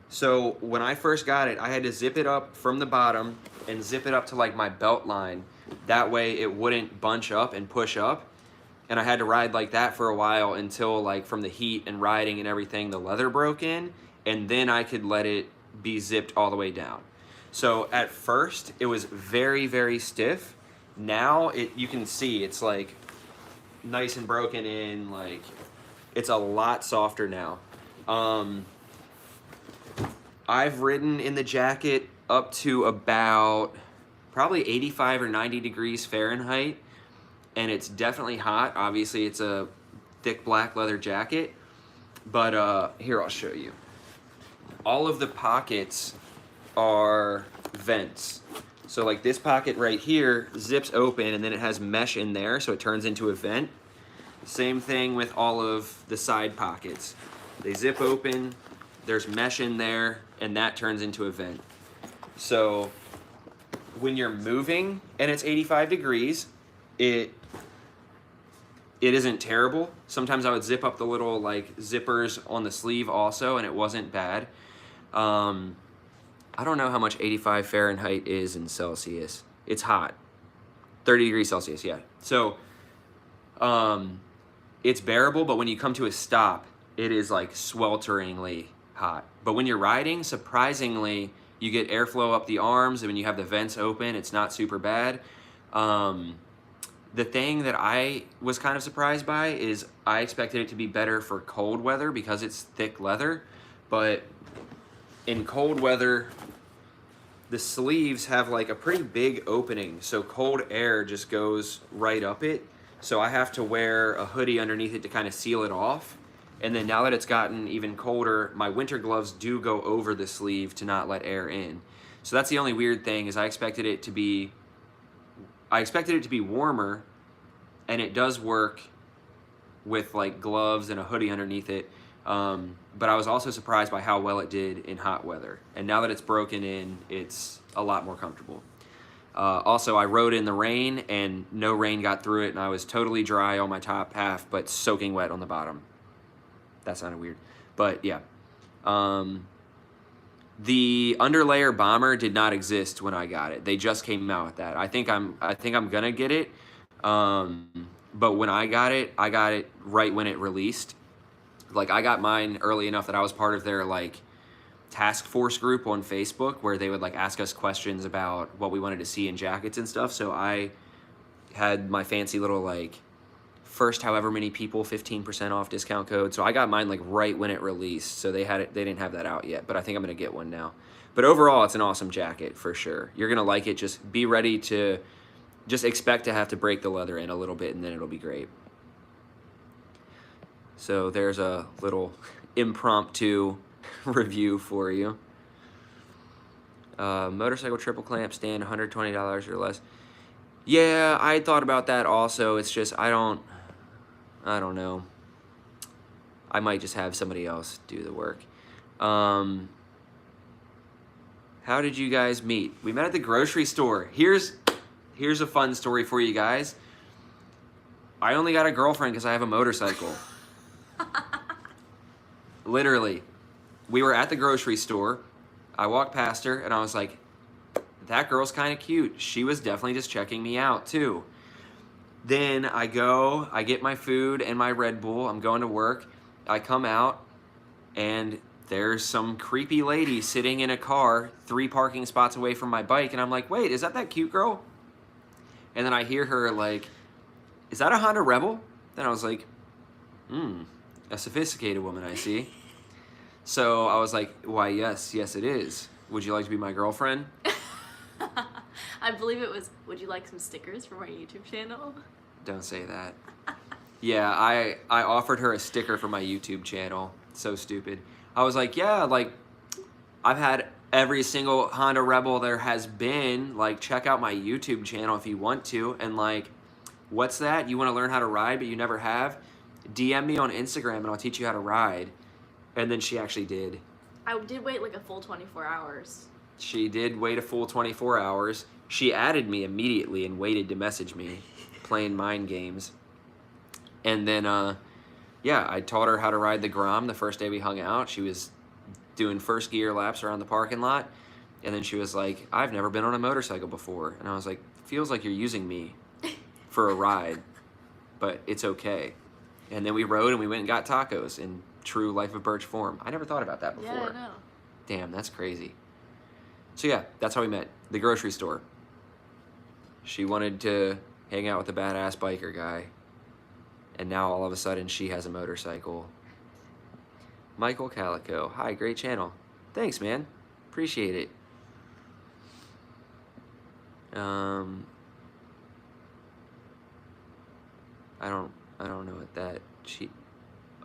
So when I first got it, I had to zip it up from the bottom and zip it up to like my belt line. That way it wouldn't bunch up and push up. And I had to ride like that for a while until like from the heat and riding and everything, the leather broke in, and then I could let it be zipped all the way down. So at first it was very, very stiff. Now you can see it's like nice and broken in, like it's a lot softer now. I've ridden in the jacket up to about probably 85 or 90 degrees Fahrenheit, and it's definitely hot. Obviously it's a thick black leather jacket, but here, I'll show you. All of the pockets are vents. So like this pocket right here zips open and then it has mesh in there, so it turns into a vent. Same thing with all of the side pockets. They zip open, there's mesh in there, and that turns into a vent. So when you're moving and it's 85 degrees, it isn't terrible. Sometimes I would zip up the little like zippers on the sleeve also, and it wasn't bad. I don't know how much 85 Fahrenheit is in Celsius. It's hot. 30 degrees Celsius, yeah. So it's bearable, but when you come to a stop, it is like swelteringly hot. But when you're riding, surprisingly, you get airflow up the arms, and when you have the vents open, it's not super bad. The thing that I was kind of surprised by is I expected it to be better for cold weather because it's thick leather, but in cold weather, the sleeves have like a pretty big opening, so cold air just goes right up it. So I have to wear a hoodie underneath it to kind of seal it off. And then now that it's gotten even colder, my winter gloves do go over the sleeve to not let air in. So that's the only weird thing, is I expected it to be warmer, and it does work with like gloves and a hoodie underneath it. But I was also surprised by how well it did in hot weather. And now that it's broken in, it's a lot more comfortable. Also, I rode in the rain and no rain got through it, and I was totally dry on my top half, but soaking wet on the bottom. That sounded weird, but yeah. The underlayer bomber did not exist when I got it. They just came out with that. I think I'm gonna get it. But when I got it right when it released. Like I got mine early enough that I was part of their like task force group on Facebook where they would like ask us questions about what we wanted to see in jackets and stuff. So I had my fancy little like first however many people 15% off discount code. So I got mine like right when it released. So they didn't have that out yet, but I think I'm gonna get one now. But overall, it's an awesome jacket for sure. You're gonna like it. Just be ready to just expect to have to break the leather in a little bit, and then it'll be great. So there's a little impromptu review for you. Motorcycle triple clamp stand, $120 or less. Yeah, I thought about that also. It's just I don't know. I might just have somebody else do the work. How did you guys meet? We met at the grocery store. Here's here's a fun story for you guys. I only got a girlfriend because I have a motorcycle. Literally. We were at the grocery store. I walked past her and I was like, that girl's kind of cute. She was definitely just checking me out too. Then I get my food and my Red Bull. I'm going to work. I come out and there's some creepy lady sitting in a car 3 parking spots away from my bike. And I'm like, wait, is that cute girl? And then I hear her like, is that a Honda Rebel? Then I was like, a sophisticated woman, I see. So I was like, why, yes, it is. Would you like to be my girlfriend? I believe it was, would you like some stickers for my YouTube channel? Don't say that. Yeah, I offered her a sticker for my YouTube channel. So stupid. I was like, yeah, like, I've had every single Honda Rebel there has been. Like, check out my YouTube channel if you want to. And like, what's that? You want to learn how to ride, but you never have? DM me on Instagram and I'll teach you how to ride. And then she actually did. I did wait like a full 24 hours. She did wait a full 24 hours. She added me immediately and waited to message me, playing mind games. And then, yeah, I taught her how to ride the Grom the first day we hung out. She was doing first gear laps around the parking lot. And then she was like, I've never been on a motorcycle before. And I was like, feels like you're using me for a ride, but it's okay. And then we rode and we went and got tacos in true Life of Birch form. I never thought about that before. Yeah, I know. Damn, that's crazy. So yeah, that's how we met. The grocery store. She wanted to hang out with a badass biker guy. And now all of a sudden she has a motorcycle. Michael Calico. Hi, great channel. Thanks, man. Appreciate it. I don't know what that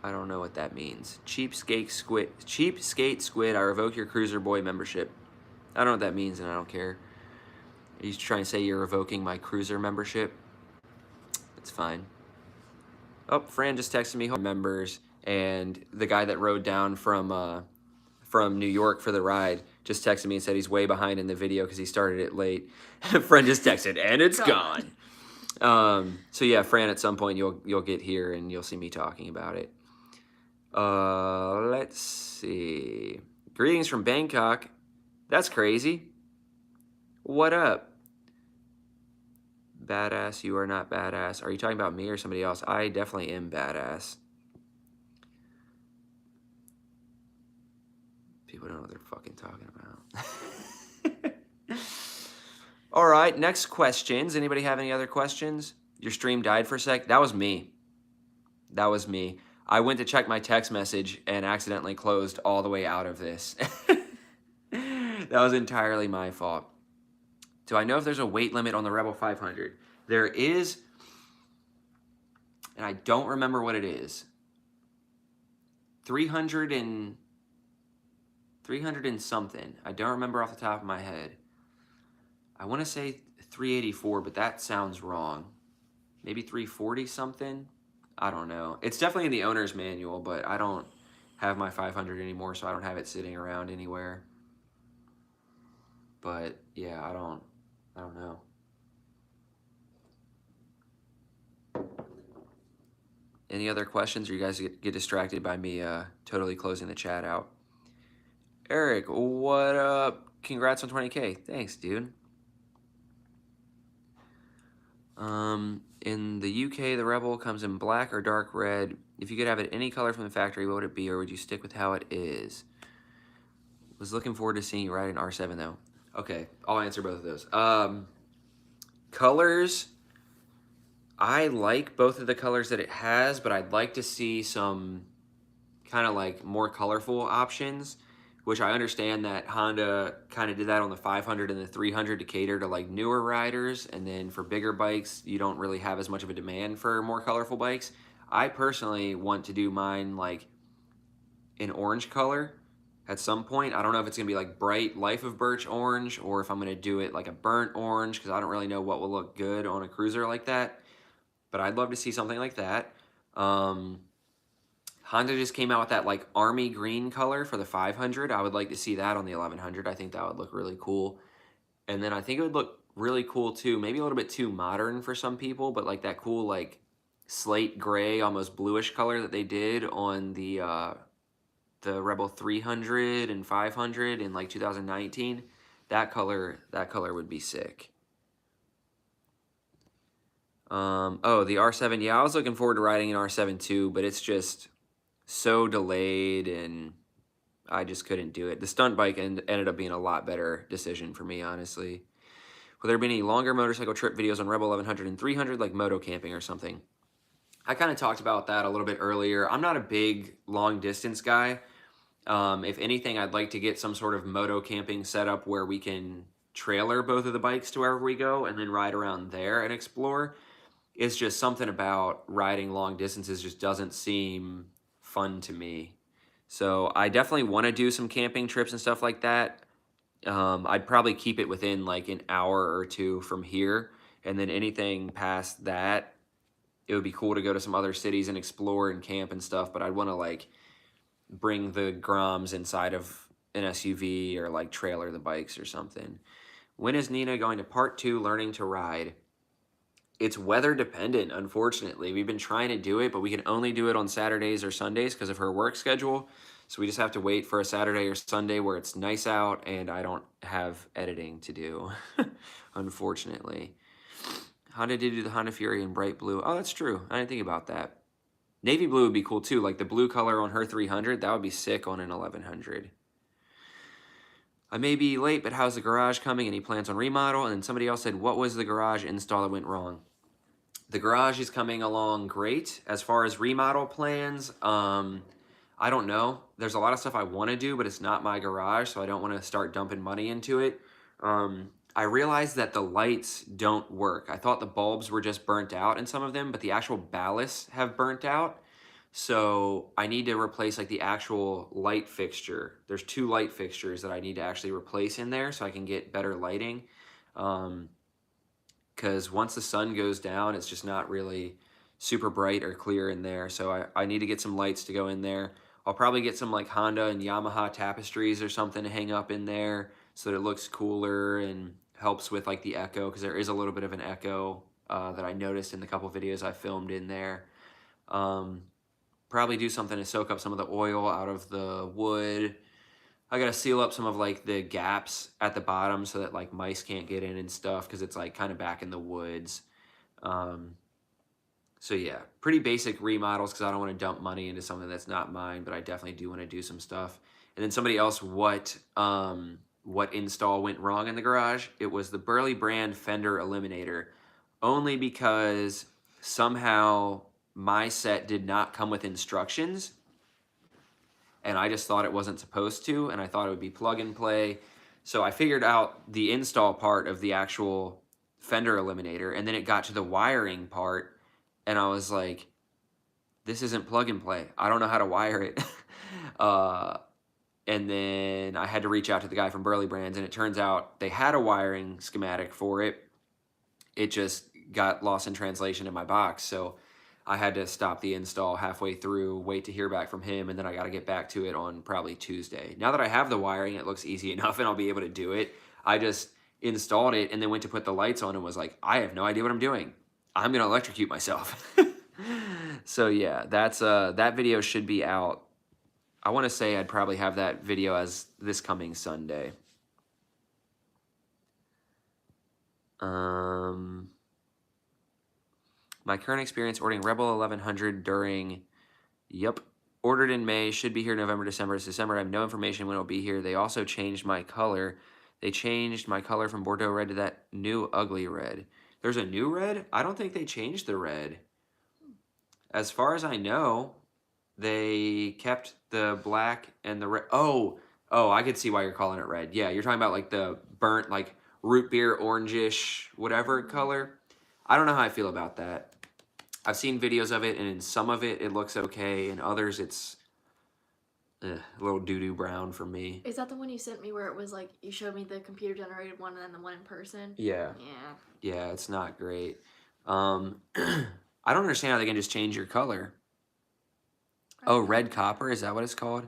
I don't know what that means. Cheapskate squid. I revoke your Cruiser Boy membership. I don't know what that means, and I don't care. Are you trying to say you're revoking my Cruiser membership? It's fine. Oh, Fran just texted me home members, and the guy that rode down from New York for the ride just texted me and said he's way behind in the video because he started it late. Fran just texted, and it's gone. So yeah, Fran, at some point you'll get here and you'll see me talking about it. Let's see. Greetings from Bangkok. That's crazy. What up? Badass, you are not badass. Are you talking about me or somebody else? I definitely am badass. People don't know what they're fucking talking about. All right, next questions. Anybody have any other questions? Your stream died for a sec. That was me. That was me. I went to check my text message and accidentally closed all the way out of this. That was entirely my fault. Do I know if there's a weight limit on the Rebel 500? There is, and I don't remember what it is. 300 and something. I don't remember off the top of my head. I want to say 384, but that sounds wrong. Maybe 340 something? I don't know. It's definitely in the owner's manual, but I don't have my 500 anymore, so I don't have it sitting around anywhere. But yeah, I don't know. Any other questions, or you guys get distracted by me totally closing the chat out? Eric, what up? Congrats on 20K. Thanks, dude. In the UK, the Rebel comes in black or dark red. If you could have it any color from the factory, what would it be, or would you stick with how it is? Was looking forward to seeing you ride an R7 though. Okay, I'll answer both of those. Colors, I like both of the colors that it has, but I'd like to see some kind of like more colorful options, which I understand that Honda kind of did that on the 500 and the 300 to cater to like newer riders, and then for bigger bikes, you don't really have as much of a demand for more colorful bikes. I personally want to do mine like in orange color at some point. I don't know if it's gonna be like bright Life of Birch orange, or if I'm gonna do it like a burnt orange, because I don't really know what will look good on a cruiser like that. But I'd love to see something like that. Honda just came out with that like army green color for the 500. I would like to see that on the 1100. I think that would look really cool. And then I think it would look really cool too. Maybe a little bit too modern for some people, but like that cool like slate gray, almost bluish color that they did on the Rebel 300 and 500 in like 2019. That color would be sick. Oh, the R7. Yeah, I was looking forward to riding an R7 too, but it's just so delayed and I just couldn't do it. The stunt bike ended up being a lot better decision for me, honestly. Will there be any longer motorcycle trip videos on Rebel 1100 and 300, like moto camping or something? I kind of talked about that a little bit earlier. I'm not a big long distance guy. If anything, I'd like to get some sort of moto camping setup where we can trailer both of the bikes to wherever we go and then ride around there and explore. It's just something about riding long distances just doesn't seem fun to me. So I definitely want to do some camping trips and stuff like that. I'd probably keep it within like an hour or two from here. And then anything past that, it would be cool to go to some other cities and explore and camp and stuff. But I'd want to like bring the Groms inside of an SUV or like trailer the bikes or something. When is Nina going to part 2 learning to ride? It's weather dependent, unfortunately. We've been trying to do it, but we can only do it on Saturdays or Sundays because of her work schedule. So we just have to wait for a Saturday or Sunday where it's nice out and I don't have editing to do, unfortunately. Honda did do the Honda Fury in bright blue. Oh, that's true. I didn't think about that. Navy blue would be cool too. Like the blue color on her 300, that would be sick on an 1100. I may be late, but how's the garage coming? Any plans on remodel? And then somebody else said, what was the garage install that went wrong? The garage is coming along great. As far as remodel plans, I don't know. There's a lot of stuff I want to do, but it's not my garage, so I don't want to start dumping money into it. I realized that the lights don't work. I thought the bulbs were just burnt out in some of them, but the actual ballasts have burnt out. So I need to replace like the actual light fixture. There's 2 light fixtures that I need to actually replace in there so I can get better lighting. Because once the sun goes down, it's just not really super bright or clear in there. So I need to get some lights to go in there. I'll probably get some like Honda and Yamaha tapestries or something to hang up in there so that it looks cooler and helps with like the echo, because there is a little bit of an echo that I noticed in the couple videos I filmed in there. Probably do something to soak up some of the oil out of the wood. I gotta seal up some of like the gaps at the bottom so that like mice can't get in and stuff, because it's like kind of back in the woods. So yeah, pretty basic remodels because I don't want to dump money into something that's not mine, but I definitely do want to do some stuff. And then somebody else, what install went wrong in the garage? It was the Burley brand fender eliminator, only because somehow my set did not come with instructions, and I just thought it wasn't supposed to, and I thought it would be plug and play. So I figured out the install part of the actual fender eliminator, and then it got to the wiring part, and I was like, this isn't plug and play. I don't know how to wire it. And then I had to reach out to the guy from Burley Brands, and it turns out they had a wiring schematic for it. It just got lost in translation in my box. So I had to stop the install halfway through, wait to hear back from him, and then I got to get back to it on probably Tuesday. Now that I have the wiring, it looks easy enough and I'll be able to do it. I just installed it and then went to put the lights on and was like, I have no idea what I'm doing. I'm going to electrocute myself. So yeah, that video should be out. I want to say I'd probably have that video as this coming Sunday. My current experience ordering Rebel 1100 during, ordered in May, should be here November, December. It's December. I have no information when it'll be here. They also changed my color. They changed my color from Bordeaux red to that new ugly red. There's a new red? I don't think they changed the red. As far as I know, they kept the black and the red. Oh, I could see why you're calling it red. Yeah, you're talking about like the burnt, like root beer, orangish, whatever color. I don't know how I feel about that. I've seen videos of it, and in some of it, it looks okay. In others, it's a little doo-doo brown for me. Is that the one you sent me where it was like, you showed me the computer-generated one and then the one in person? Yeah. Yeah. Yeah, it's not great. I don't understand how they can just change your color. Oh, red copper? Is that what it's called?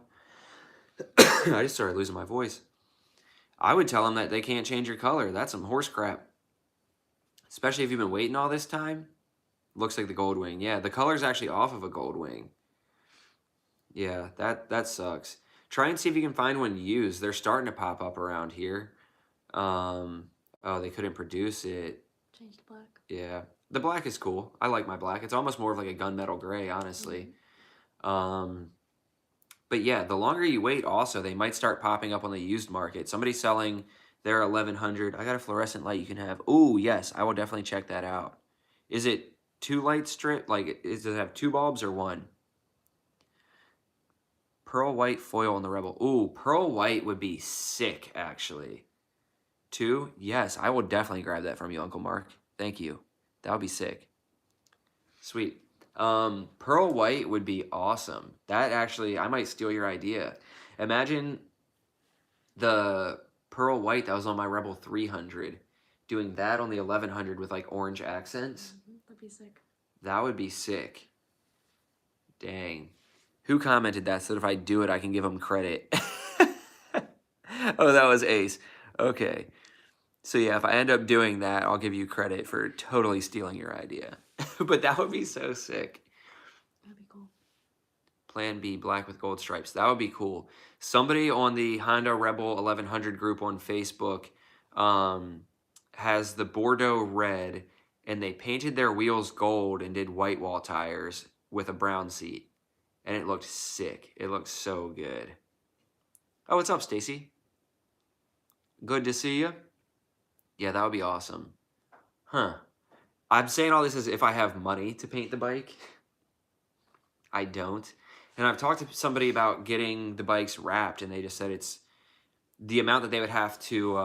I just started losing my voice. I would tell them that they can't change your color. That's some horse crap. Especially if you've been waiting all this time. Looks like the gold wing. Yeah, the color's actually off of a gold wing. Yeah, that sucks. Try and see if you can find one used. They're starting to pop up around here. Oh, they couldn't produce it. Change to black. Yeah, the black is cool. I like my black. It's almost more of like a gunmetal gray, honestly. But yeah, the longer you wait, also they might start popping up on the used market. Somebody's selling their 1100. I got a fluorescent light you can have. Ooh, yes, I will definitely check that out. Is it two light strip? Like, does it have two bulbs or one? Pearl white foil on the Rebel. Ooh, pearl white would be sick, actually. Two? Yes, I will definitely grab that from you, Uncle Mark. Thank you. That would be sick. Sweet. Pearl white would be awesome. That actually, I might steal your idea. Imagine the pearl white that was on my Rebel 300, doing that on the 1100 with like orange accents. That'd be sick. That would be sick. Dang. Who commented that so that if I do it, I can give them credit? Oh, that was Ace. Okay. So yeah, if I end up doing that, I'll give you credit for totally stealing your idea. But that would be so sick. That'd be cool. Plan B, black with gold stripes. That would be cool. Somebody on the Honda Rebel 1100 group on Facebook has the Bordeaux red, and they painted their wheels gold and did white wall tires with a brown seat. And it looked sick. It looked so good. Oh, what's up, Stacy? Good to see you. Yeah, that would be awesome. Huh. I'm saying all this as if I have money to paint the bike. I don't. And I've talked to somebody about getting the bikes wrapped, and they just said it's the amount that they would have to.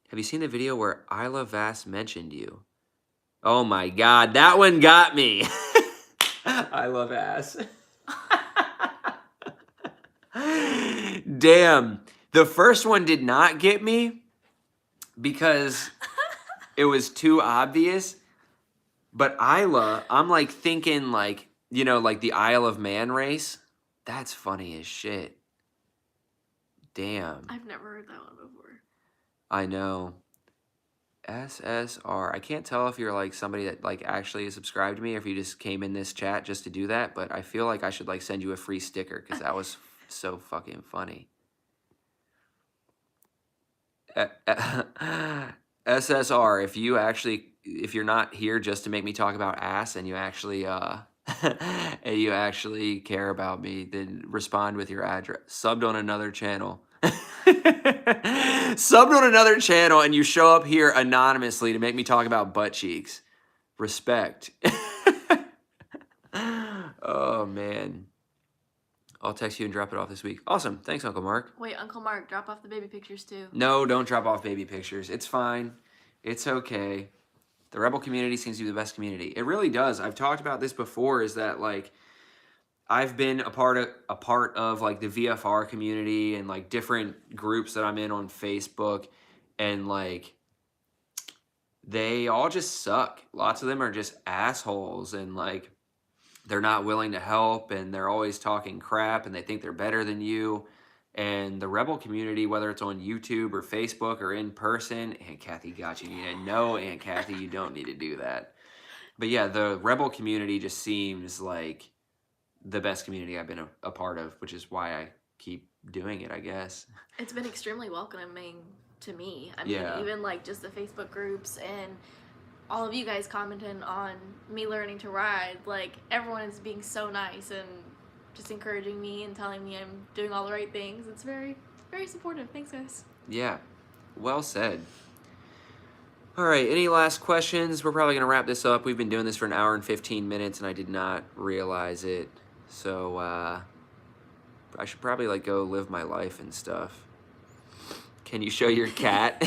Have you seen the video where Isla Vass mentioned you? Oh my God, that one got me. Isla Vass. Damn. The first one did not get me because it was too obvious. But Isla, I'm like thinking like, you know, like the Isle of Man race. That's funny as shit. Damn. I've never heard that one before. I know. SSR. I can't tell if you're like somebody that like actually is subscribed to me or if you just came in this chat just to do that, but I feel like I should like send you a free sticker because that was so fucking funny. SSR, if you're not here just to make me talk about ass and you actually and you actually care about me, then respond with your address. Subbed on another channel. Subbed on another channel and you show up here anonymously to make me talk about butt cheeks. Respect. Oh man. I'll text you and drop it off this week. Awesome. Thanks, Uncle Mark. Wait, Uncle Mark, drop off the baby pictures too. No, don't drop off baby pictures. It's fine. It's okay. The Rebel community seems to be the best community. It really does. I've talked about this before, is that like I've been a part of like the VFR community and like different groups that I'm in on Facebook, and like they all just suck. Lots of them are just assholes, and like they're not willing to help, and they're always talking crap, and they think they're better than you. And the Rebel community, whether it's on YouTube or Facebook or in person, Aunt Kathy got you. No, Aunt Kathy, you don't need to do that. But yeah, the Rebel community just seems like the best community I've been a part of, which is why I keep doing it, I guess. It's been extremely welcoming to me. I mean, Yeah. even like just the Facebook groups and all of you guys commenting on me learning to ride, like everyone is being so nice and just encouraging me and telling me I'm doing all the right things. It's very, very supportive. Thanks, guys. Yeah, well said. All right, any last questions? We're probably going to wrap this up. We've been doing this for an hour and 15 minutes, and I did not realize it. So I should probably like go live my life and stuff. Can you show your cat?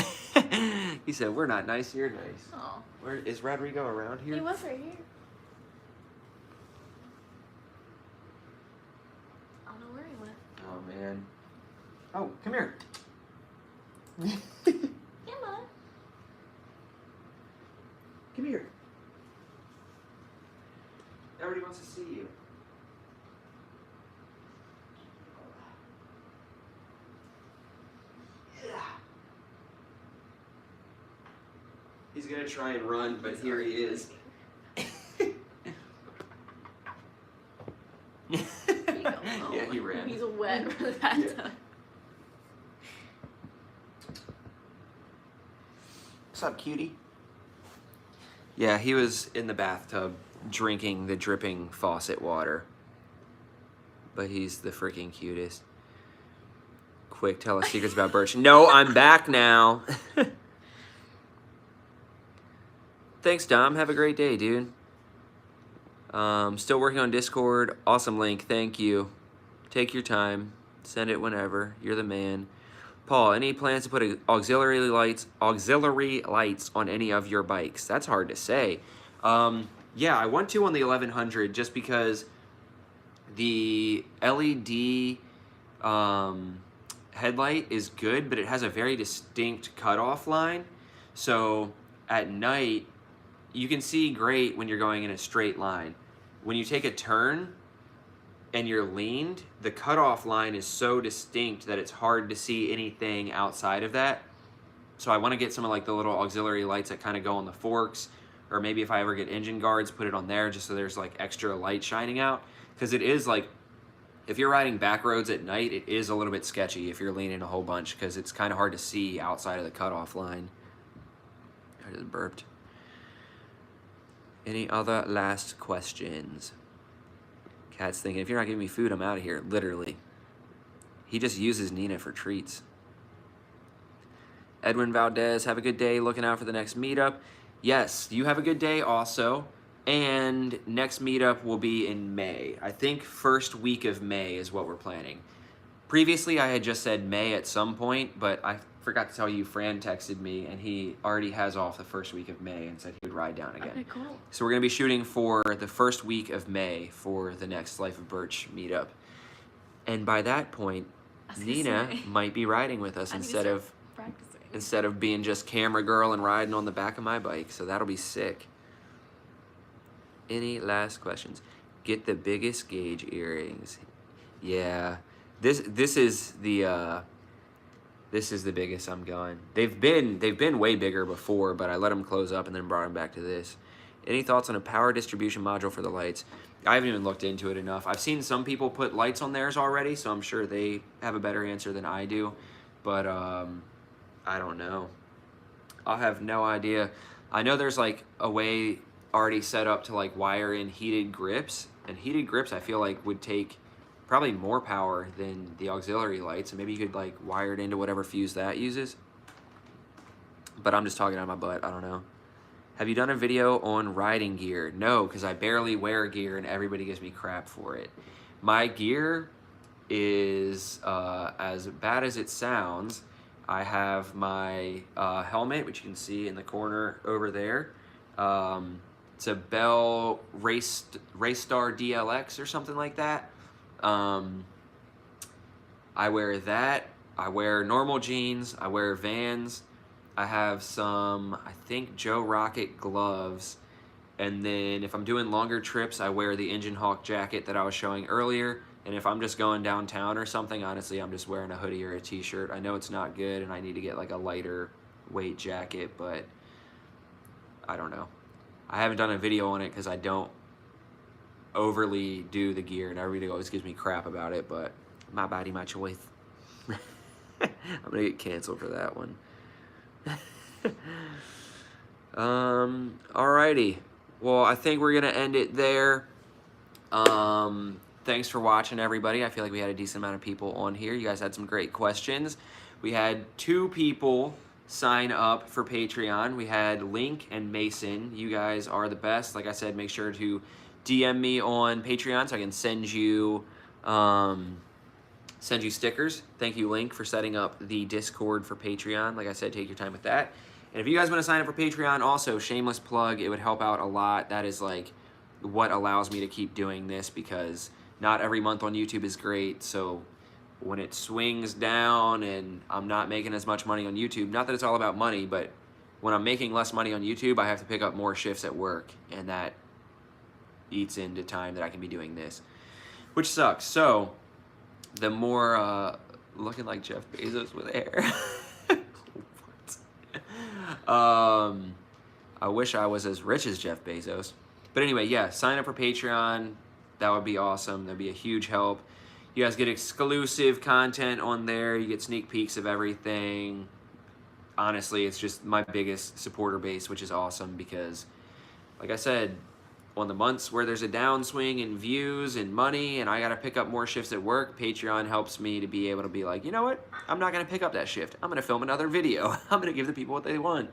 He said, we're not nice, you're nice. Oh. Where is Rodrigo around here? He was right here. I don't know where he went. Oh, man. Oh, come here. Emma. Come here. Everybody wants to see you. Yeah. He's gonna try and run, but here he is. Yeah, he ran. He's wet for that. Yeah. What's up, cutie? Yeah, he was in the bathtub drinking the dripping faucet water. But he's the freaking cutest. Quick, tell us secrets about Birch. No, I'm back now. Thanks, Dom. Have a great day, dude. Still working on Discord. Awesome link. Thank you. Take your time. Send it whenever. You're the man. Paul, any plans to put auxiliary lights on any of your bikes? That's hard to say. Yeah, I want to on the 1100 just because the LED headlight is good, but it has a very distinct cutoff line. So at night, you can see great when you're going in a straight line. When you take a turn and you're leaned, the cutoff line is so distinct that it's hard to see anything outside of that. So I want to get some of like the little auxiliary lights that kind of go on the forks, or maybe if I ever get engine guards, put it on there just so there's like extra light shining out. Because it is like, if you're riding back roads at night, it is a little bit sketchy if you're leaning a whole bunch because it's kind of hard to see outside of the cutoff line. I just burped. Any other last questions? Cat's thinking, if you're not giving me food, I'm out of here. Literally. He just uses Nina for treats. Edwin Valdez, have a good day. Looking out for the next meetup. Yes, you have a good day also. And next meetup will be in May. I think first week of May is what we're planning. Previously, I had just said May at some point, but I forgot to tell you, Fran texted me, and he already has off the first week of May and said he would ride down again. Okay, cool. So we're going to be shooting for the first week of May for the next Life of Birch meetup. And by that point, Nina might be riding with us instead of being just camera girl and riding on the back of my bike. So that'll be sick. Any last questions? Get the biggest gauge earrings. Yeah, this is the biggest I'm going. They've been way bigger before, but I let them close up and then brought them back to this. Any thoughts on a power distribution module for the lights? I haven't even looked into it enough. I've seen some people put lights on theirs already, so I'm sure they have a better answer than I do. But I don't know. I'll have no idea. I know there's like a way already set up to like wire in heated grips, and heated grips I feel like would take probably more power than the auxiliary lights, and maybe you could like wire it into whatever fuse that uses. But I'm just talking out of my butt. I don't know. Have you done a video on riding gear? No, because I barely wear gear and everybody gives me crap for it. My gear is as bad as it sounds. I have my helmet, which you can see in the corner over there. It's a Bell Race Star DLX or something like that. I wear that. I wear normal jeans. I wear Vans. I have some, I think, Joe Rocket gloves. And then if I'm doing longer trips, I wear the Engine Hawk jacket that I was showing earlier. And if I'm just going downtown or something, honestly, I'm just wearing a hoodie or a t-shirt. I know it's not good and I need to get like a lighter weight jacket, but I don't know. I haven't done a video on it because I don't overly do the gear and everybody always gives me crap about it, but my body, my choice. I'm gonna get canceled for that one. Alrighty. Well, I think we're gonna end it there. Thanks for watching, everybody. I feel like we had a decent amount of people on here. You guys had some great questions. We had 2 people sign up for Patreon. We had Link and Mason. You guys are the best. Like I said, make sure to DM me on Patreon so I can send you stickers. Thank you, Link, for setting up the Discord for Patreon. Like I said, take your time with that. And if you guys want to sign up for Patreon, also, shameless plug, it would help out a lot. That is like what allows me to keep doing this, because not every month on YouTube is great. So when it swings down and I'm not making as much money on YouTube, not that it's all about money, but when I'm making less money on YouTube, I have to pick up more shifts at work, and that eats into time that I can be doing this, which sucks. So the more looking like Jeff Bezos with hair. I wish I was as rich as Jeff Bezos. But anyway, yeah, sign up for Patreon. That would be awesome. That'd be a huge help. You guys get exclusive content on there. You get sneak peeks of everything. Honestly, it's just my biggest supporter base, which is awesome because, like I said, on the months where there's a downswing in views and money and I got to pick up more shifts at work, Patreon helps me to be able to be like, you know what? I'm not going to pick up that shift. I'm going to film another video. I'm going to give the people what they want.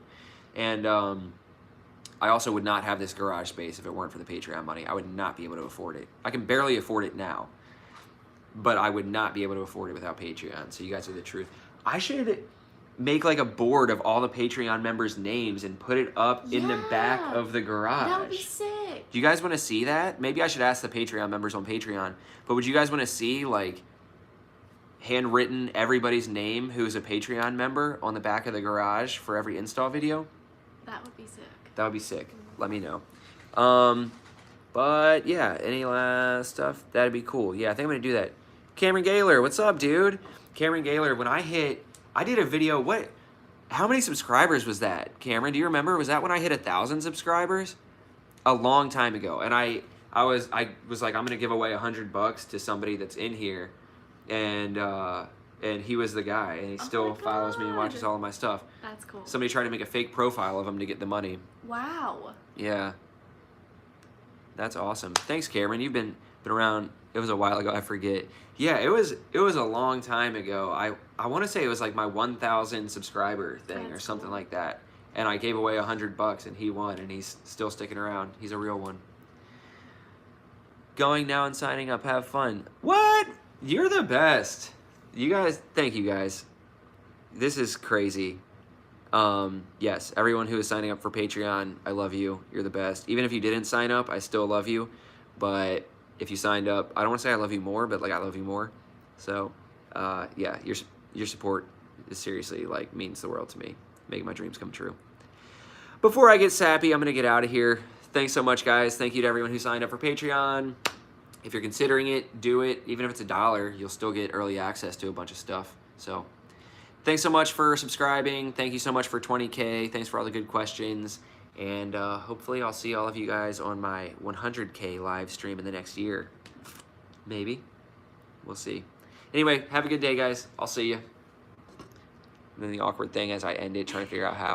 And I also would not have this garage space if it weren't for the Patreon money. I would not be able to afford it. I can barely afford it now, but I would not be able to afford it without Patreon. So you guys are the truth. I should make like a board of all the Patreon members' names and put it up in the back of the garage. That would be sick. Do you guys want to see that? Maybe I should ask the Patreon members on Patreon. But would you guys want to see like handwritten everybody's name who's a Patreon member on the back of the garage for every install video? That would be sick. That would be sick. Let me know. But yeah, any last stuff? That'd be cool. Yeah, I think I'm gonna do that. Cameron Gaylor, what's up, dude? Cameron Gaylor, when I did a video, how many subscribers was that? Cameron, do you remember? Was that when I hit 1,000 subscribers? A long time ago. And I was like, I'm gonna give away $100 to somebody that's in here. And he was the guy, and he still follows me and watches all of my stuff. That's cool. Somebody tried to make a fake profile of him to get the money. Wow. Yeah. That's awesome. Thanks, Cameron. You've been around. It was a while ago. I forget. Yeah, it was a long time ago. I want to say it was like my 1,000 subscriber thing or something like that. And I gave away $100, and he won, and he's still sticking around. He's a real one. Going now and signing up. Have fun. What? You're the best. You guys, thank you guys. This is crazy. Yes, everyone who is signing up for Patreon, I love you. You're the best. Even if you didn't sign up, I still love you. But if you signed up, I don't want to say I love you more, but like I love you more. So, yeah, your support is seriously like means the world to me, making my dreams come true. Before I get sappy, I'm gonna get out of here. Thanks so much, guys. Thank you to everyone who signed up for Patreon. If you're considering it, do it. Even if it's $1, you'll still get early access to a bunch of stuff. So thanks so much for subscribing. Thank you so much for 20K. Thanks for all the good questions. And hopefully I'll see all of you guys on my 100K live stream in the next year. Maybe. We'll see. Anyway, have a good day, guys. I'll see you. And then the awkward thing as I end it, trying to figure out how.